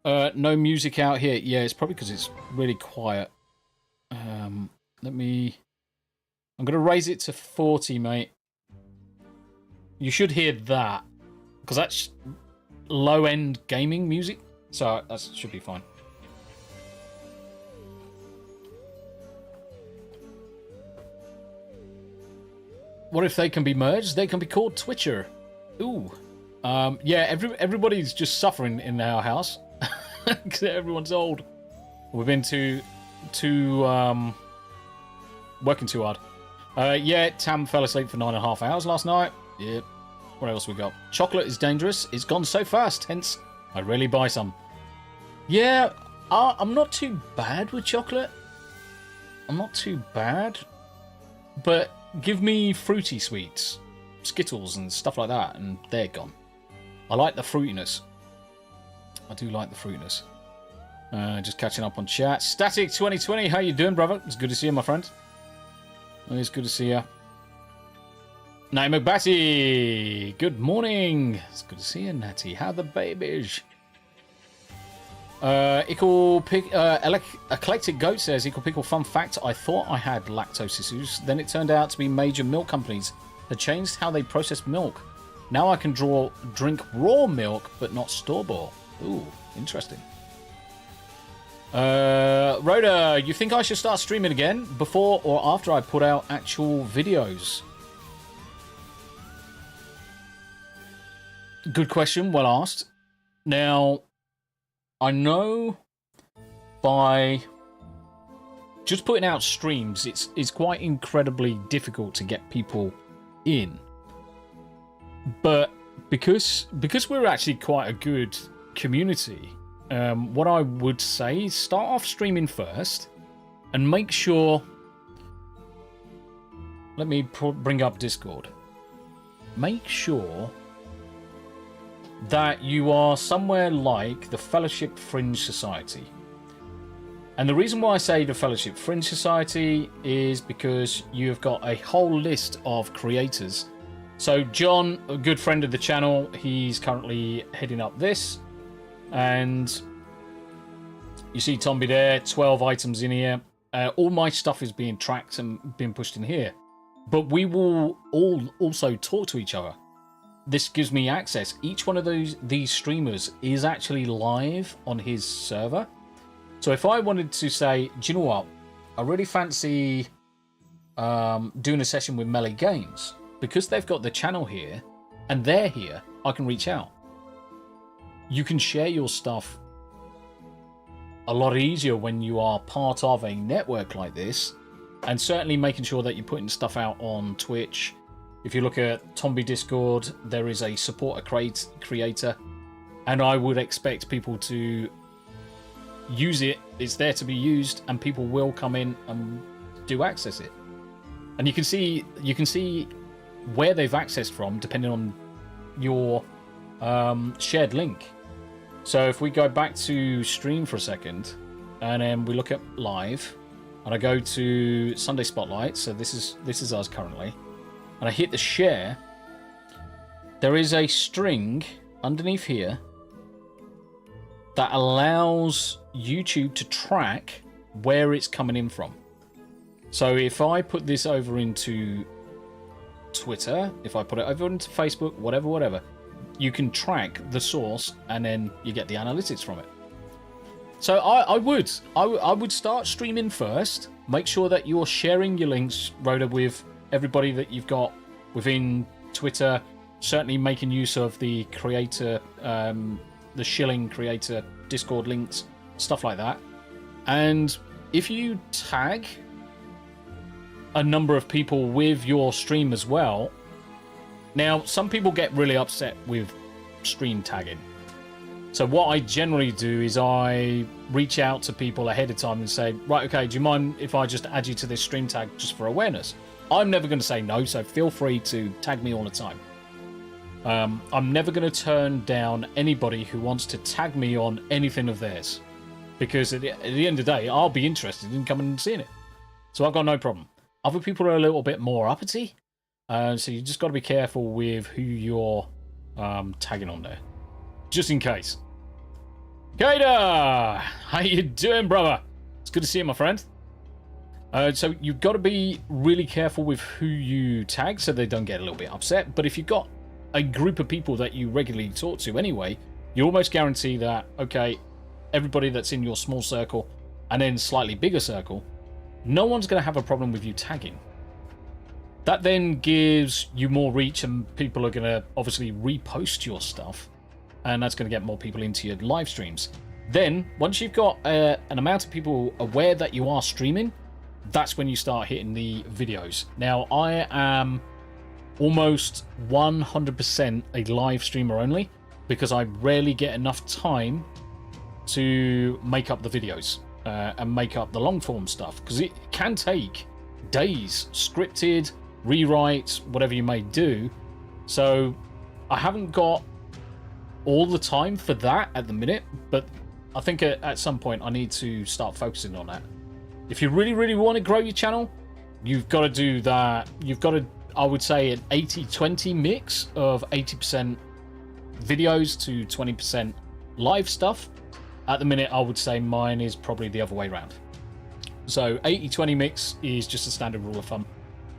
No music out here. Yeah, it's probably because it's really quiet. I'm going to raise it to 40, mate. You should hear that. Because that's low-end gaming music. So that should be fine. What if they can be merged? They can be called Twitcher. Ooh. Yeah, everybody's just suffering in our house. Because everyone's old. We've been working too hard. Yeah, Tam fell asleep for 9.5 hours last night. Yep. What else we got? Chocolate is dangerous. It's gone so fast, hence I rarely buy some. Yeah, I'm not too bad with chocolate. I'm not too bad. But give me fruity sweets. Skittles and stuff like that, and they're gone. I like the fruitiness. I do like the fruitiness. Just catching up on chat. Static 2020, how you doing, brother? It's good to see you, my friend. It's good to see you. Natty McBatty, good morning. It's good to see you, Natty. How the babies? Eclectic Goat says, Equal Pickle, fun fact, I thought I had lactose issues. Then it turned out to be major milk companies had changed how they process milk. Now I can drink raw milk, but not store-bought. Ooh, interesting. Rhoda, you think I should start streaming again before or after I put out actual videos? Good question, well asked. Now, I know by just putting out streams, it's quite incredibly difficult to get people in. But because we're actually quite a good community, what I would say is start off streaming first and make sure. Let me bring up Discord. Make sure that you are somewhere like the Fellowship Fringe Society. And the reason why I say the Fellowship Fringe Society is because you've got a whole list of creators. So John, a good friend of the channel, he's currently heading up this. And you see Tombi there, 12 items in here. All my stuff is being tracked and being pushed in here. But we will all also talk to each other. This gives me access. Each one of these streamers is actually live on his server. So if I wanted to say, do you know what? I really fancy doing a session with Melee Games. Because they've got the channel here, and they're here, I can reach out. You can share your stuff a lot easier when you are part of a network like this, and certainly making sure that you're putting stuff out on Twitch. If you look at Tombi Discord, there is a supporter creator, and I would expect people to use it. It's there to be used, and people will come in and do access it. And you can see where they've accessed from depending on your shared link. So if we go back to stream for a second, and then we look at live, and I go to Sunday Spotlight, so this is us currently, and I hit the share, there is a string underneath here that allows YouTube to track where it's coming in from. So if I put this over into Twitter, if I put it over into Facebook, whatever, you can track the source and then you get the analytics from it. So I would start streaming first. Make sure that you're sharing your links, Rhoda, with everybody that you've got within Twitter. Certainly making use of the creator, the shilling creator Discord links, stuff like that. And if you tag a number of people with your stream as well. Now, some people get really upset with stream tagging. So what I generally do is I reach out to people ahead of time and say, right, okay, do you mind if I just add you to this stream tag just for awareness? I'm never going to say no, so feel free to tag me all the time. I'm never going to turn down anybody who wants to tag me on anything of theirs. Because at the end of the day, I'll be interested in coming and seeing it. So I've got no problem. Other people are a little bit more uppity. So you just got to be careful with who you're tagging on there. Just in case. Kaida! How you doing, brother? It's good to see you, my friend. So you've got to be really careful with who you tag so they don't get a little bit upset. But if you've got a group of people that you regularly talk to anyway, you almost guarantee that, okay, everybody that's in your small circle and then slightly bigger circle, no one's going to have a problem with you tagging. That then gives you more reach and people are going to obviously repost your stuff. And that's going to get more people into your live streams. Then, once you've got an amount of people aware that you are streaming, that's when you start hitting the videos. Now, I am almost 100% a live streamer only because I rarely get enough time to make up the videos and make up the long form stuff, because it can take days, scripted, rewrites, whatever you may do. So I haven't got all the time for that at the minute, but I think at some point I need to start focusing on that. If you really want to grow your channel, you've got to do that. You've got to, I would say, an 80-20 mix of 80% videos to 20% live stuff. At the minute, I would say mine is probably the other way around. So 80-20 mix is just a standard rule of thumb.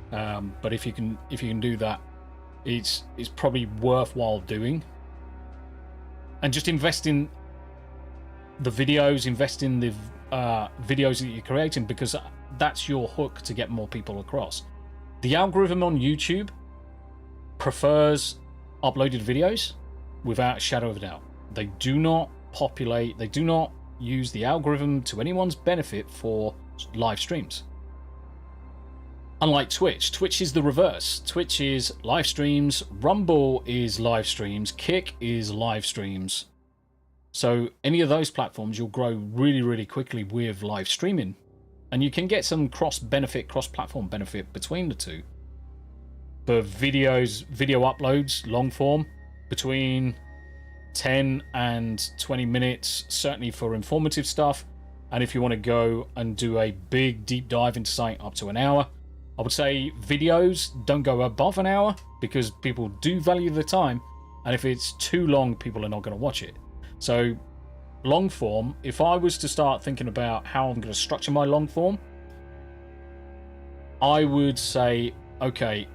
But if you can do that, it's probably worthwhile doing. And just invest in the videos, invest in the videos that you're creating, because that's your hook to get more people across. The algorithm on YouTube prefers uploaded videos without a shadow of a doubt. They do not populate, they do not use the algorithm to anyone's benefit for live streams. Unlike Twitch, Twitch is the reverse. Twitch is live streams, Rumble is live streams, Kick is live streams. So any of those platforms, you'll grow really quickly with live streaming. And you can get some cross-platform benefit between the two. For video uploads, long form, between 10 and 20 minutes, certainly for informative stuff. And if you want to go and do a big deep dive into something, up to an hour. I would say videos don't go above an hour because people do value the time. And if it's too long, people are not going to watch it. So long form, if I was to start thinking about how I'm going to structure my long form, I would say, okay,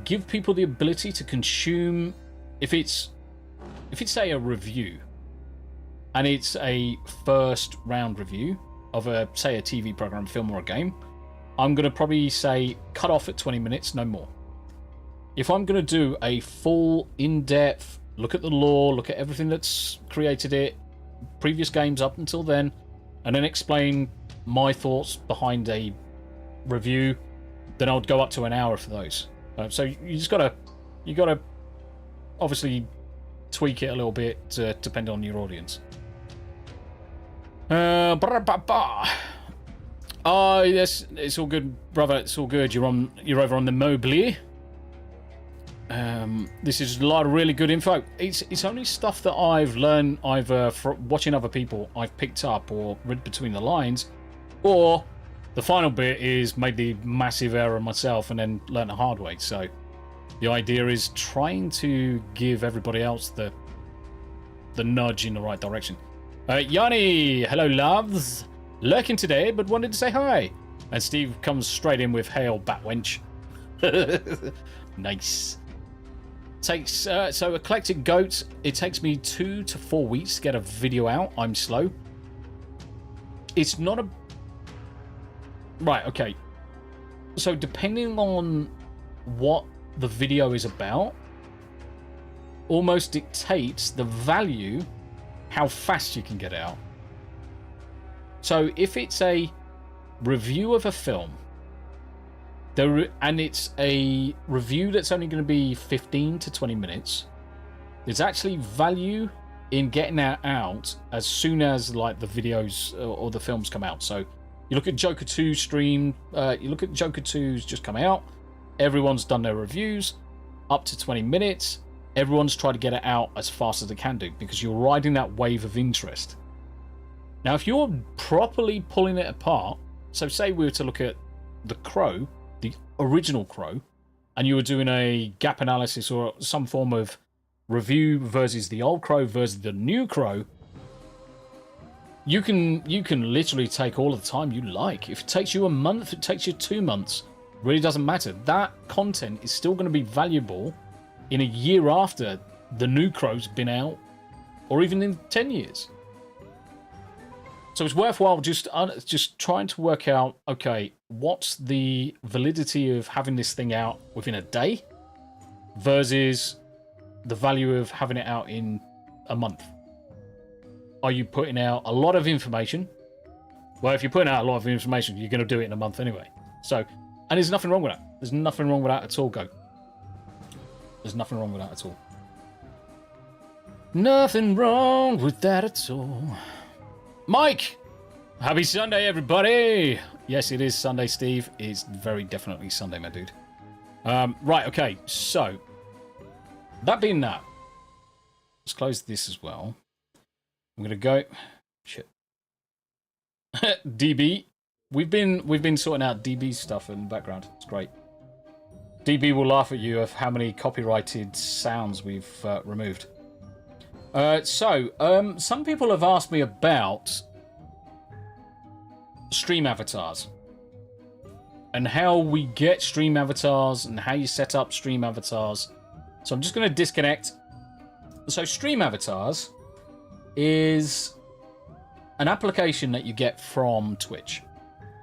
give people the ability to consume. If it's say a review and it's a first round review of say a TV program, film, or a game, I'm going to probably say cut off at 20 minutes, no more. If I'm going to do a full in-depth look at the lore, look at everything that's created it, previous games up until then, and then explain my thoughts behind a review, then I would go up to an hour for those. So you gotta obviously tweak it a little bit depending on your audience. Oh yes, it's all good, brother. It's all good. You're over on the Mobile. This is a lot of really good info. It's only stuff that I've learned either from watching other people, I've picked up or read between the lines, or the final bit is made the massive error myself and then learned the hard way. So the idea is trying to give everybody else the nudge in the right direction. Yanni, hello loves. Lurking today, but wanted to say hi. And Steve comes straight in with hail batwench. Nice. Takes so a collected goat. It takes me 2 to 4 weeks to get a video out. I'm slow. It's not a right. Okay. So depending on what the video is about, almost dictates the value, how fast you can get out. So if it's a review of a film, and it's a review that's only going to be 15 to 20 minutes, there's actually value in getting that out as soon as like the videos or the films come out. So you look at Joker 2 stream, you look at Joker 2's just come out, everyone's done their reviews up to 20 minutes, everyone's tried to get it out as fast as they can do because you're riding that wave of interest. Now if you're properly pulling it apart, so say we were to look at The Crow, the original Crow, and you were doing a gap analysis or some form of review versus the old Crow versus the new Crow, you can literally take all of the time you like. If it takes you a month, it takes you 2 months, really doesn't matter. That content is still going to be valuable in a year after the new Crow's been out, or even in 10 years. So it's worthwhile just trying to work out, okay, what's the validity of having this thing out within a day versus the value of having it out in a month? Are you putting out a lot of information? Well, if you're putting out a lot of information, you're going to do it in a month anyway. So, and there's nothing wrong with that. There's nothing wrong with that at all, Goat. There's nothing wrong with that at all. Nothing wrong with that at all. Mike! Happy Sunday, everybody! Yes, it is Sunday, Steve. It's very definitely Sunday, my dude. Right, okay, so that being that, let's close this as well. I'm gonna go. Shit. DB. We've been sorting out DB stuff in the background. It's great. DB will laugh at you of how many copyrighted sounds we've removed. Some people have asked me about stream avatars and how we get stream avatars and how you set up stream avatars. So I'm just going to disconnect. So stream avatars is an application that you get from Twitch.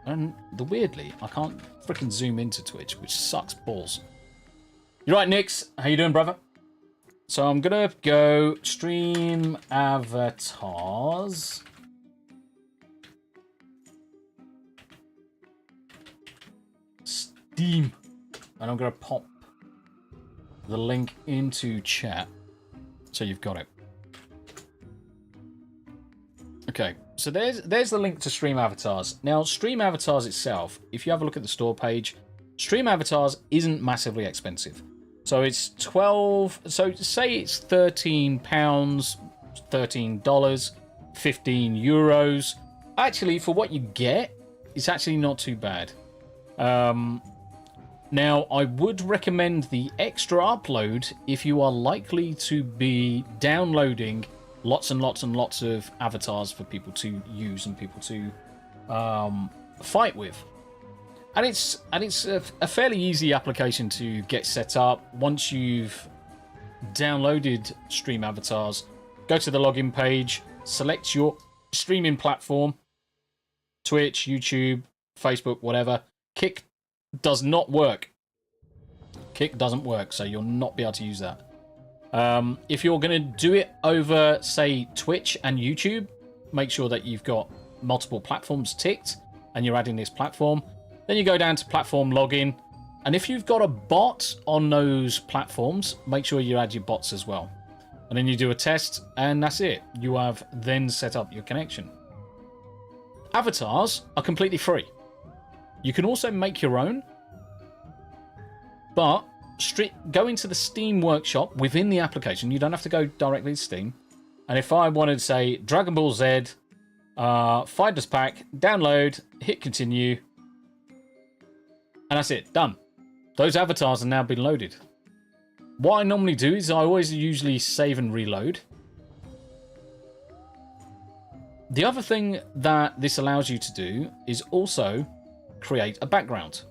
And weirdly, I can't freaking zoom into Twitch, which sucks balls. You're right, Nix. How you doing, brother? So I'm going to go stream avatars. Steam. And I'm going to pop the link into chat so you've got it. Okay, so there's the link to Stream Avatars. Now, Stream Avatars itself, if you have a look at the store page, Stream Avatars isn't massively expensive. So it's 12, so say it's £13, $13, 15 euros. Actually, for what you get, it's actually not too bad. Now, I would recommend the extra upload if you are likely to be downloading lots and lots and lots of avatars for people to use and people to fight with. And it's a fairly easy application to get set up. Once you've downloaded Stream Avatars, go to the login page, select your streaming platform, Twitch, YouTube, Facebook, whatever. Kick does not work. Kick doesn't work, so you'll not be able to use that. If you're going to do it over, say, Twitch and YouTube, make sure that you've got multiple platforms ticked and you're adding this platform. Then you go down to platform login. And if you've got a bot on those platforms, make sure you add your bots as well. And then you do a test, and that's it. You have then set up your connection. Avatars are completely free. You can also make your own, but go into the Steam workshop within the application. You don't have to go directly to Steam. And if I wanted to say Dragon Ball Z, Fighters Pack, download, hit continue, and that's it, done. Those avatars are now been loaded. What I normally do is I always usually save and reload. The other thing that this allows you to do is also create a background.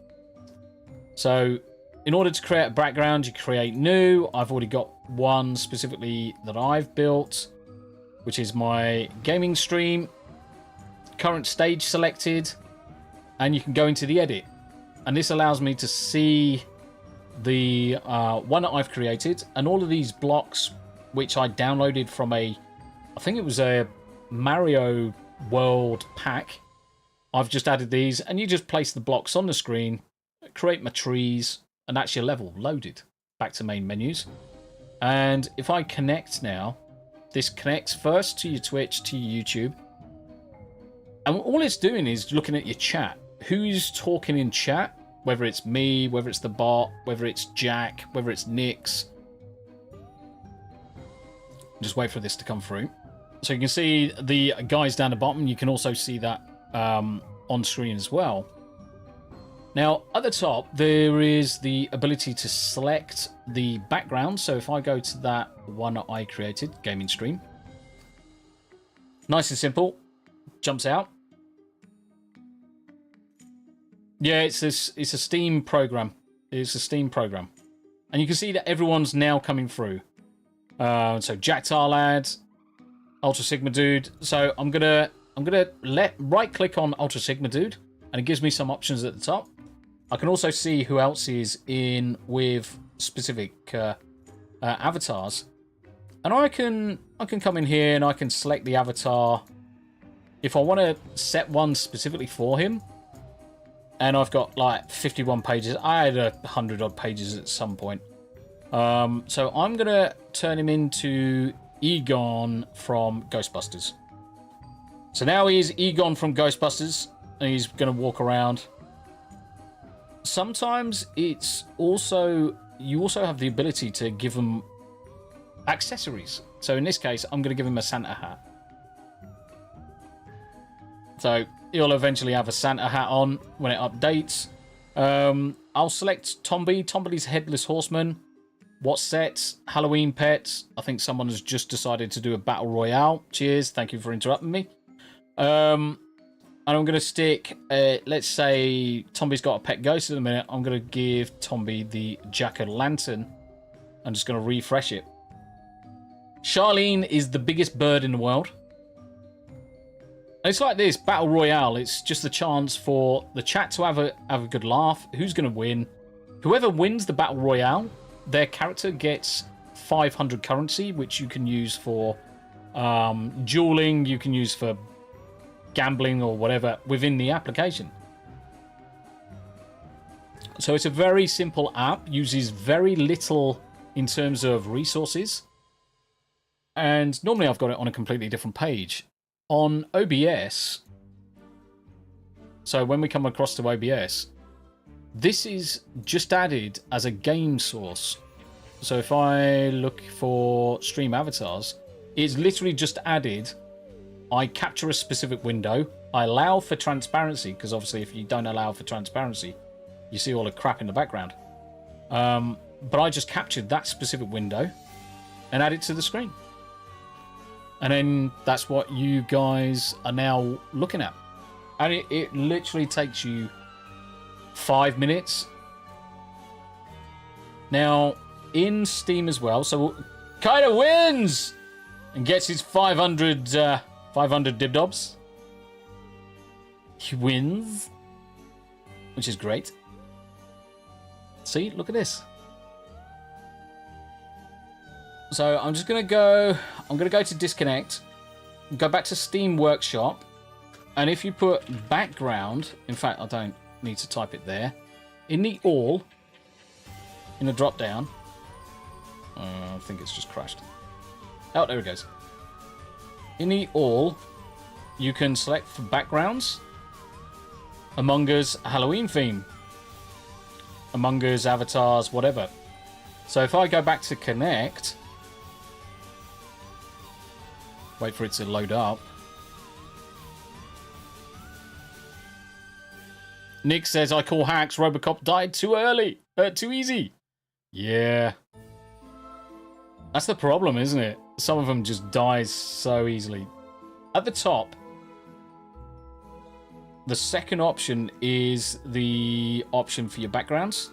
So in order to create a background, you create new. I've already got one specifically that I've built, which is my gaming stream. Current stage selected. And you can go into the edit. And this allows me to see the one that I've created. And all of these blocks, which I downloaded from I think it was a Mario World pack. I've just added these. And you just place the blocks on the screen. Create my trees. And that's your level loaded. Back to main menus. And if I connect now, this connects first to your Twitch, to your YouTube. And all it's doing is looking at your chat. Who's talking in chat? Whether it's me, whether it's the bot, whether it's Jack, whether it's Nix. Just wait for this to come through. So you can see the guys down the bottom. You can also see that on screen as well. Now, at the top, there is the ability to select the background. So if I go to that one that I created, gaming stream. Nice and simple. Jumps out. Yeah, it's a Steam program. It's a Steam program. And you can see that everyone's now coming through. So Jack Tarlad, Ultra Sigma Dude. So I'm gonna right click on Ultra Sigma Dude, and it gives me some options at the top. I can also see who else is in with specific avatars, and I can come in here and I can select the avatar if I want to set one specifically for him. And I've got like 51 pages. I had 100 odd pages at some point. So I'm gonna turn him into Egon from Ghostbusters. So now he is Egon from Ghostbusters, and he's gonna walk around. Sometimes it's also, you also have the ability to give him accessories. So in this case, I'm going to give him a Santa hat. So he'll eventually have a Santa hat on when it updates. I'll select Tombi. Tombi's Headless Horseman. What sets? Halloween pets. I think someone has just decided to do a battle royale. Cheers. Thank you for interrupting me. And I'm going to stick, let's say Tombi's got a pet ghost in a minute. I'm going to give Tombi the jack-o'-lantern. I'm just going to refresh it. Charlene is the biggest bird in the world. And it's like this, Battle Royale. It's just a chance for the chat to have a good laugh. Who's going to win? Whoever wins the Battle Royale, their character gets 500 currency, which you can use for dueling. You can use for gambling or whatever within the application. So it's a very simple app, uses very little in terms of resources, and normally I've got it on a completely different page on OBS. So when we come across to OBS, this is just added as a game source. So if I look for stream avatars, it's literally just added. I capture a specific window. I allow for transparency, because obviously if you don't allow for transparency, you see all the crap in the background. But I just captured that specific window and add it to the screen. And then that's what you guys are now looking at. And it literally takes you 5 minutes. Now, in Steam as well, so kind of wins and gets his 500 dibdobs. He wins, which is great. See, look at this. So I'm just gonna go. I'm gonna go to disconnect. Go back to Steam Workshop, and if you put background, in fact, I don't need to type it there. In the all, in the drop down. I think it's just crashed. Oh, there it goes. In the all, you can select for backgrounds. Among Us Halloween theme. Among Us avatars, whatever. So if I go back to connect, wait for it to load up. Nick says, I call hacks. Robocop died too early. Too easy. Yeah. That's the problem, isn't it? Some of them just die so easily. At the top, the second option is the option for your backgrounds.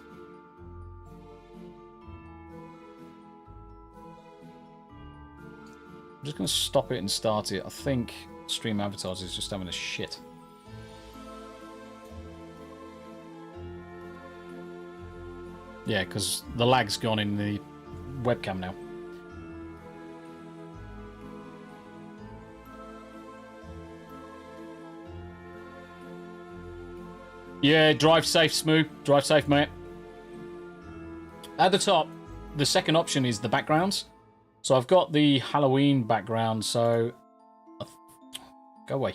I'm just going to stop it and start it. I think Stream Avatars is just having a shit. Yeah, because the lag's gone in the webcam now. Yeah, drive safe, Smoo. Drive safe, mate. At the top, the second option is the backgrounds. So I've got the Halloween background, so... Go away.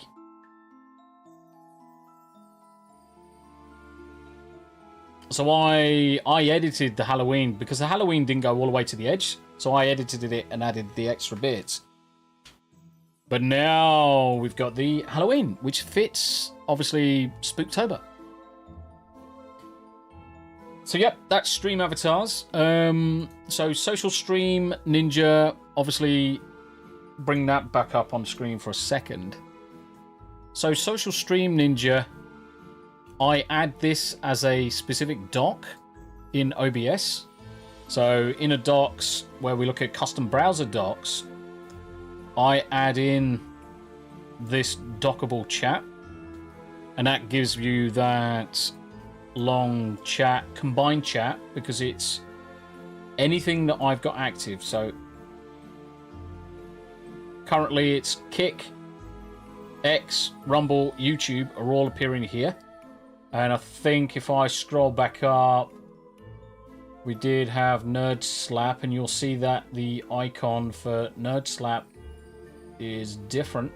So I edited the Halloween, because the Halloween didn't go all the way to the edge. So I edited it and added the extra bits. But now we've got the Halloween, which fits, obviously, Spooktober. So yep, that's Stream Avatars. So Social Stream Ninja, obviously bring that back up on screen for a second. So Social Stream Ninja, I add this as a specific doc in OBS. So in a docs where we look at custom browser docs, I add in this dockable chat, and that gives you that long chat, combined chat, because it's anything that I've got active. So currently it's Kick, X, Rumble, YouTube are all appearing here. And I think if I scroll back up, we did have Nerd Slap, and you'll see that the icon for Nerd Slap is different,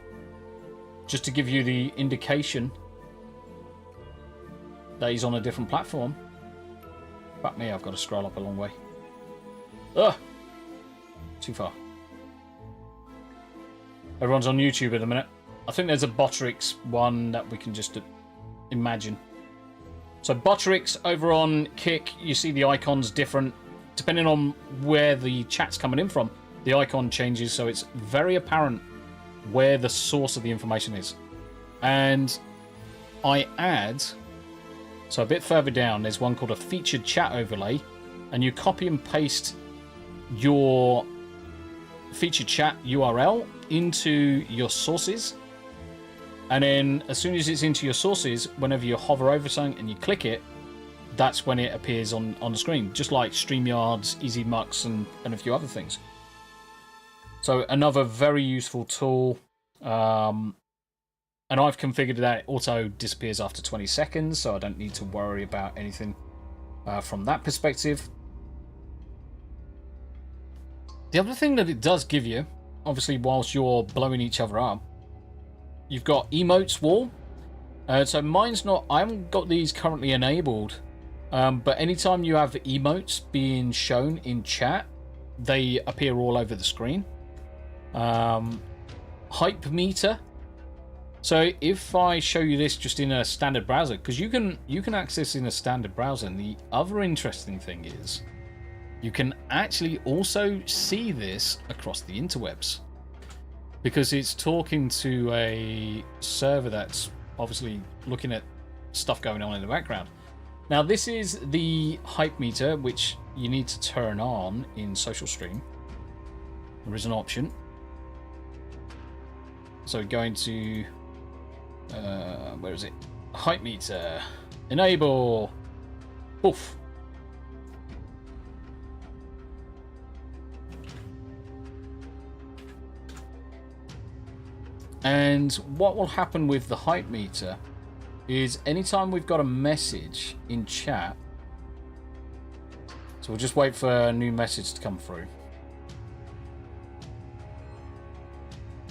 just to give you the indication that he's on a different platform. Fuck me, I've got to scroll up a long way. Ugh! Too far. Everyone's on YouTube at the minute. I think there's a Botrix one that we can just imagine. So Botrix over on Kick, you see the icon's different. Depending on where the chat's coming in from, the icon changes, so it's very apparent where the source of the information is. And I add... So a bit further down, there's one called a featured chat overlay, and you copy and paste your featured chat URL into your sources. And then as soon as it's into your sources, whenever you hover over something and you click it, that's when it appears on the screen, just like StreamYard's, Easy Mux, and a few other things. So another very useful tool. And I've configured that it auto disappears after 20 seconds, so I don't need to worry about anything from that perspective. The other thing that it does give you, obviously whilst you're blowing each other up, you've got emotes wall. So mine's not, I haven't got these currently enabled, but anytime you have emotes being shown in chat, they appear all over the screen. Hype meter. So if I show you this just in a standard browser, because you can access in a standard browser, and the other interesting thing is you can actually also see this across the interwebs, because it's talking to a server that's obviously looking at stuff going on in the background. Now this is the hype meter, which you need to turn on in Social Stream. There is an option. So going to where is it? Hype meter. Enable. Poof. And what will happen with the hype meter is anytime we've got a message in chat, so we'll just wait for a new message to come through.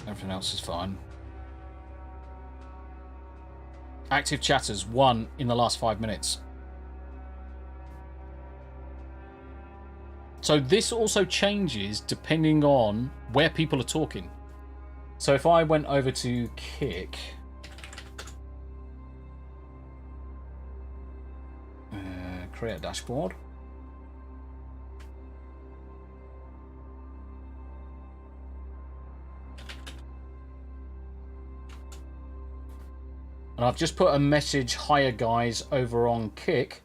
Everything else is fine. Active chatters, 1 in the last 5 minutes. So this also changes depending on where people are talking. So if I went over to Kick, create a dashboard. And I've just put a message, hiya guys, over on Kick.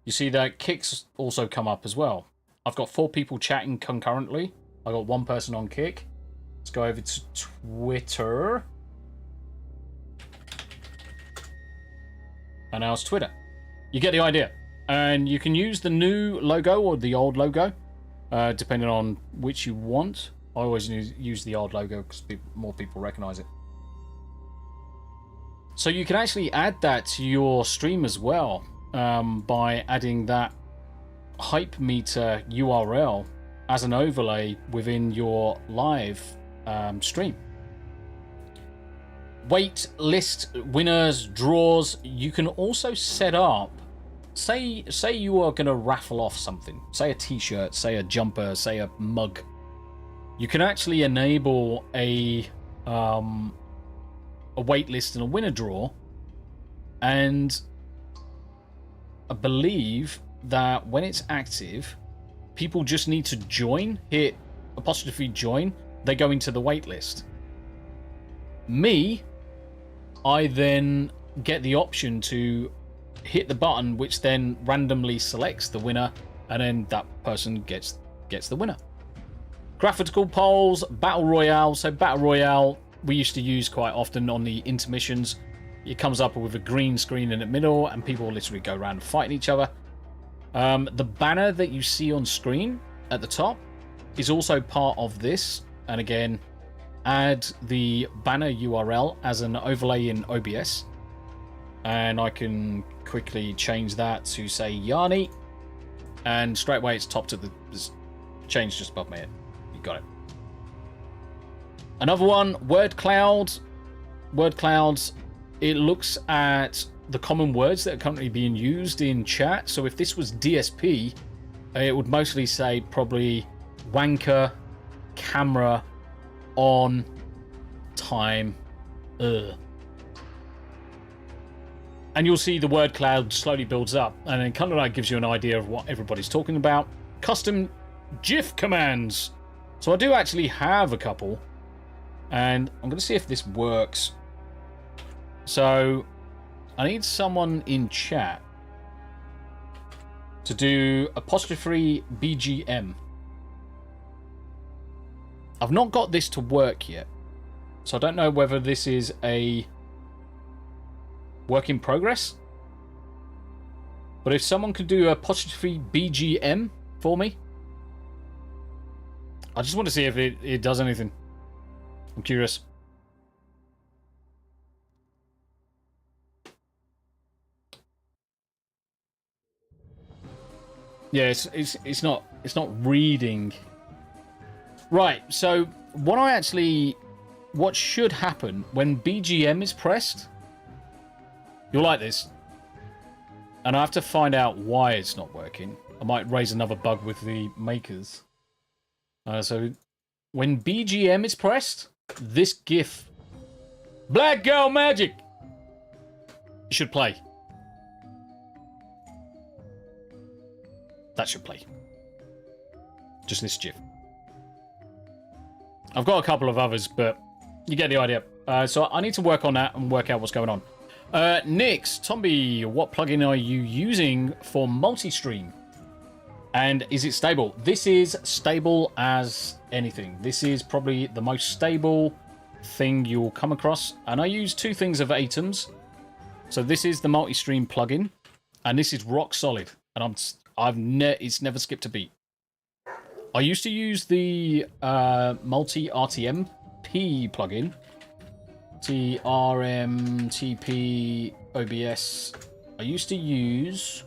You see that Kick's also come up as well. I've got 4 people chatting concurrently. I got 1 person on Kick. Let's go over to Twitter. And now it's Twitter. You get the idea. And you can use the new logo or the old logo, depending on which you want. I always use the old logo because more people recognize it. So you can actually add that to your stream as well, by adding that hype meter URL as an overlay within your live stream. Wait list, winners, draws. You can also set up, say you are going to raffle off something, say a t-shirt, say a jumper, say a mug. You can actually enable a wait list and a winner draw, and I believe that when it's active, people just need to join, hit apostrophe join, they go into the wait list. Me, I then get the option to hit the button, which then randomly selects the winner, and then that person gets the winner. Graphical polls, battle royale. So battle royale we used to use quite often on the intermissions. It comes up with a green screen in the middle, and people literally go around fighting each other. The banner that you see on screen at the top is also part of this, and again, add the banner URL as an overlay in OBS, and I can quickly change that to say Yanni, and straight away it's topped at the change just above my head. You got it. Another one, word clouds. Word clouds, it looks at the common words that are currently being used in chat. So if this was DSP, it would mostly say probably wanker, camera, on, time, And you'll see the word cloud slowly builds up, and then kind of like gives you an idea of what everybody's talking about. Custom GIF commands. So I do actually have a couple, and I'm going to see if this works. So I need someone in chat to do apostrophe BGM. I've not got this to work yet, so I don't know whether this is a work in progress. But if someone could do apostrophe BGM for me, I just want to see if it does anything. I'm curious. Yeah, it's not reading. Right, so what should happen when BGM is pressed, you'll like this, and I have to find out why it's not working. I might raise another bug with the makers. So when BGM is pressed, this GIF, Black Girl Magic, should play. That should play. Just this GIF. I've got a couple of others, but you get the idea. So I need to work on that and work out what's going on. Nix, Tombi, what plugin are you using for multi-stream? And is it stable? This is stable as anything. This is probably the most stable thing you'll come across. And I use 2 things of Atoms. So this is the multi-stream plugin, and this is rock solid. And it's never skipped a beat. I used to use the multi-RTMP plugin. TRMTP OBS. I used to use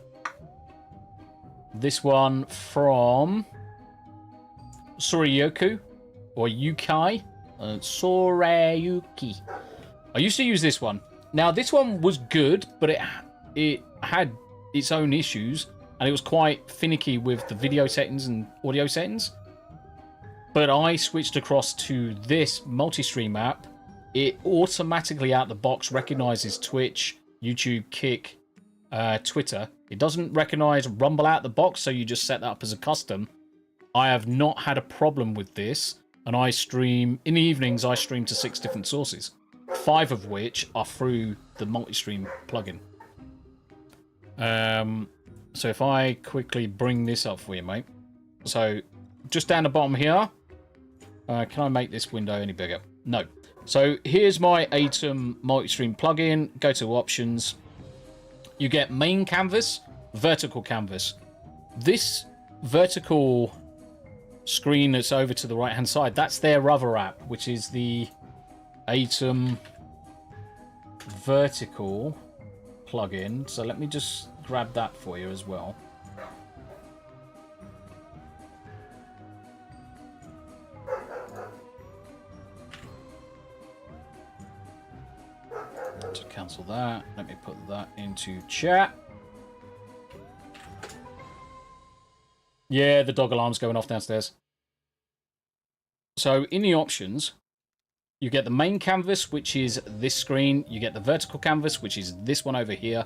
this one from Sorayuki or Yukai. Sorayuki. I used to use this one. Now this one was good, but it had its own issues, and it was quite finicky with the video settings and audio settings. But I switched across to this multi-stream app. It automatically out the box recognizes Twitch, YouTube, Kick, Twitter. It doesn't recognize Rumble out the box, so you just set that up as a custom. I have not had a problem with this, and I stream in the evenings. I stream to 6 different sources, 5 of which are through the multi-stream plugin. So if I quickly bring this up for you, mate. So just down the bottom here, can I make this window any bigger? No. So here's my Atom multi-stream plugin. Go to options. You get main canvas, vertical canvas. This vertical screen that's over to the right hand side, that's their other app, which is the Atom vertical plugin. So let me just grab that for you as well. To cancel that, let me put that into chat. Yeah, the dog alarm's going off downstairs. So in the options, you get the main canvas, which is this screen. You get the vertical canvas, which is this one over here.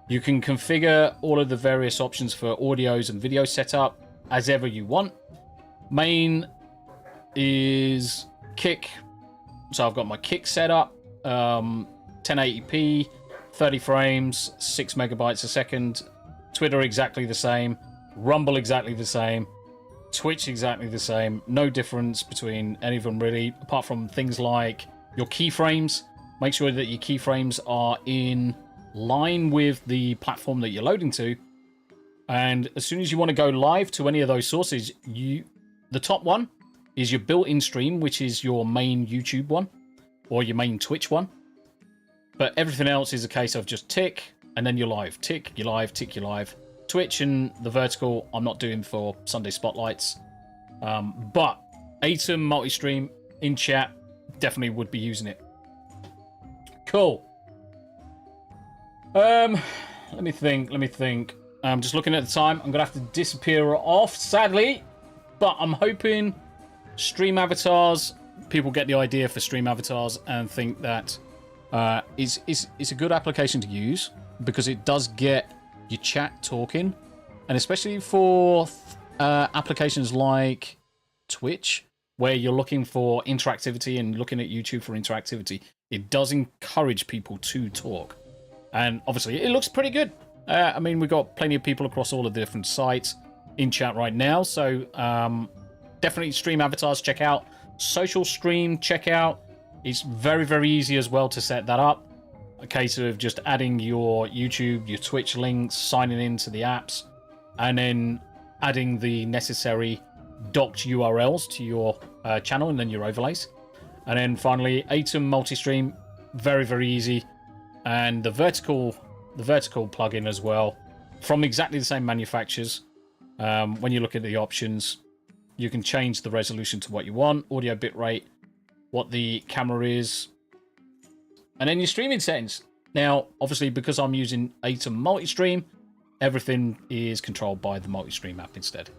You can configure all of the various options for audios and video setup as ever you want. Main is kick. So I've got my kick set up. 1080p, 30 frames, 6 megabytes a second. Twitter exactly the same. Rumble exactly the same. Twitch exactly the same. No difference between any of them really, apart from things like your keyframes. Make sure that your keyframes are in line with the platform that you're loading to. And as soon as you want to go live to any of those sources, the top one is your built-in stream, which is your main YouTube one or your main Twitch one. But everything else is a case of just tick, and then you're live. Tick, you're live, tick, you're live. Twitch and the vertical, I'm not doing for Sunday Spotlights. But Atom multi-stream in chat, definitely would be using it. Cool. Let me think. I'm just looking at the time. I'm going to have to disappear off, sadly. But I'm hoping stream avatars, people get the idea for stream avatars and think that it's a good application to use because it does get your chat talking, and especially for applications like Twitch where you're looking for interactivity and looking at YouTube for interactivity, it does encourage people to talk, and obviously it looks pretty good. I mean, we've got plenty of people across all of the different sites in chat right now, so definitely stream avatars, check out social stream, check out. It's very, very easy as well to set that up. A case of just adding your YouTube, your Twitch links, signing into the apps, and then adding the necessary docked URLs to your channel and then your overlays. And then finally, Atom multi-stream, very, very easy. And the vertical plugin as well, from exactly the same manufacturers. When you look at the options, you can change the resolution to what you want, audio bitrate, what the camera is, and then your streaming settings. Now, obviously, because I'm using Atom multi-stream, everything is controlled by the multi-stream app instead.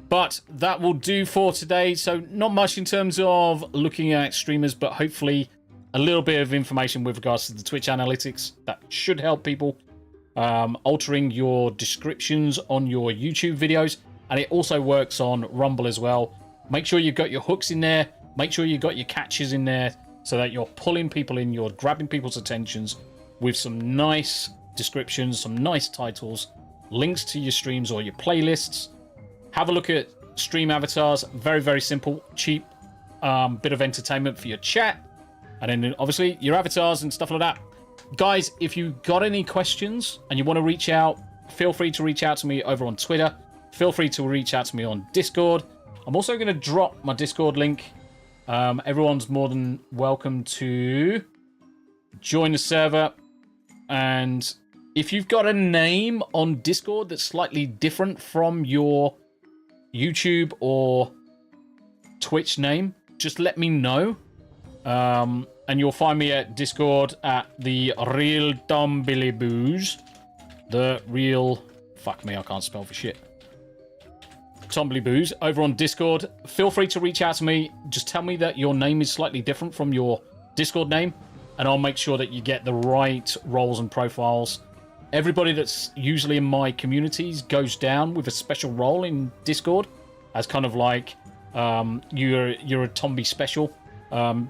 But that will do for today. So not much in terms of looking at streamers, but hopefully a little bit of information with regards to the Twitch analytics that should help people. Altering your descriptions on your YouTube videos, and it also works on Rumble as well. Make sure you've got your hooks in there. Make sure you've got your catches in there so that you're pulling people in, you're grabbing people's attentions with some nice descriptions, some nice titles, links to your streams or your playlists. Have a look at stream avatars. Very, very simple, cheap bit of entertainment for your chat. And then obviously your avatars and stuff like that. Guys, if you got any questions and you want to reach out, feel free to reach out to me over on Twitter. Feel free to reach out to me on Discord. I'm also going to drop my Discord link. Everyone's more than welcome to join the server. And if you've got a name on Discord that's slightly different from your YouTube or Twitch name, just let me know. And you'll find me at Discord at the Real Tombi. The real... Fuck me, I can't spell for shit. Tombi over on Discord. Feel free to reach out to me. Just tell me that your name is slightly different from your Discord name, and I'll make sure that you get the right roles and profiles. Everybody that's usually in my communities goes down with a special role in Discord as kind of like you're a Tombi special.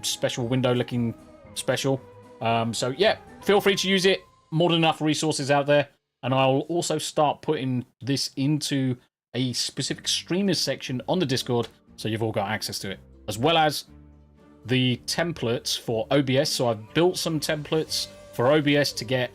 Special window looking special. So yeah, feel free to use it. More than enough resources out there. And I'll also start putting this into a specific streamers section on the Discord, so you've all got access to it, as well as the templates for OBS. So I've built some templates for OBS to get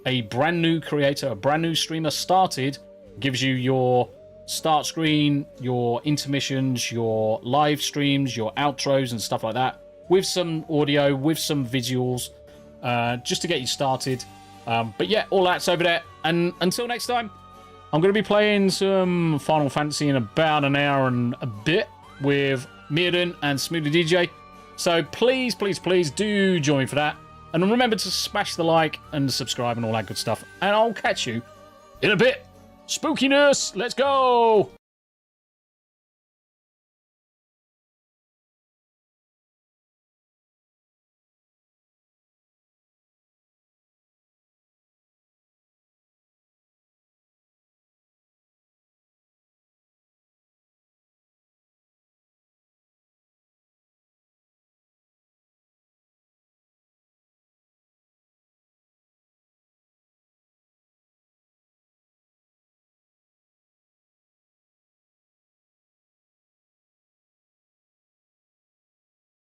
a brand new creator, a brand new streamer started. Gives you your start screen, your intermissions, your live streams, your outros and stuff like that, with some audio, with some visuals, just to get you started. But yeah, all that's over there. And until next time, I'm going to be playing some Final Fantasy in about an hour and a bit with Mirren and Smoothie DJ. So please, please, please do join for that. And remember to smash the like and subscribe and all that good stuff. And I'll catch you in a bit. Spookiness, let's go!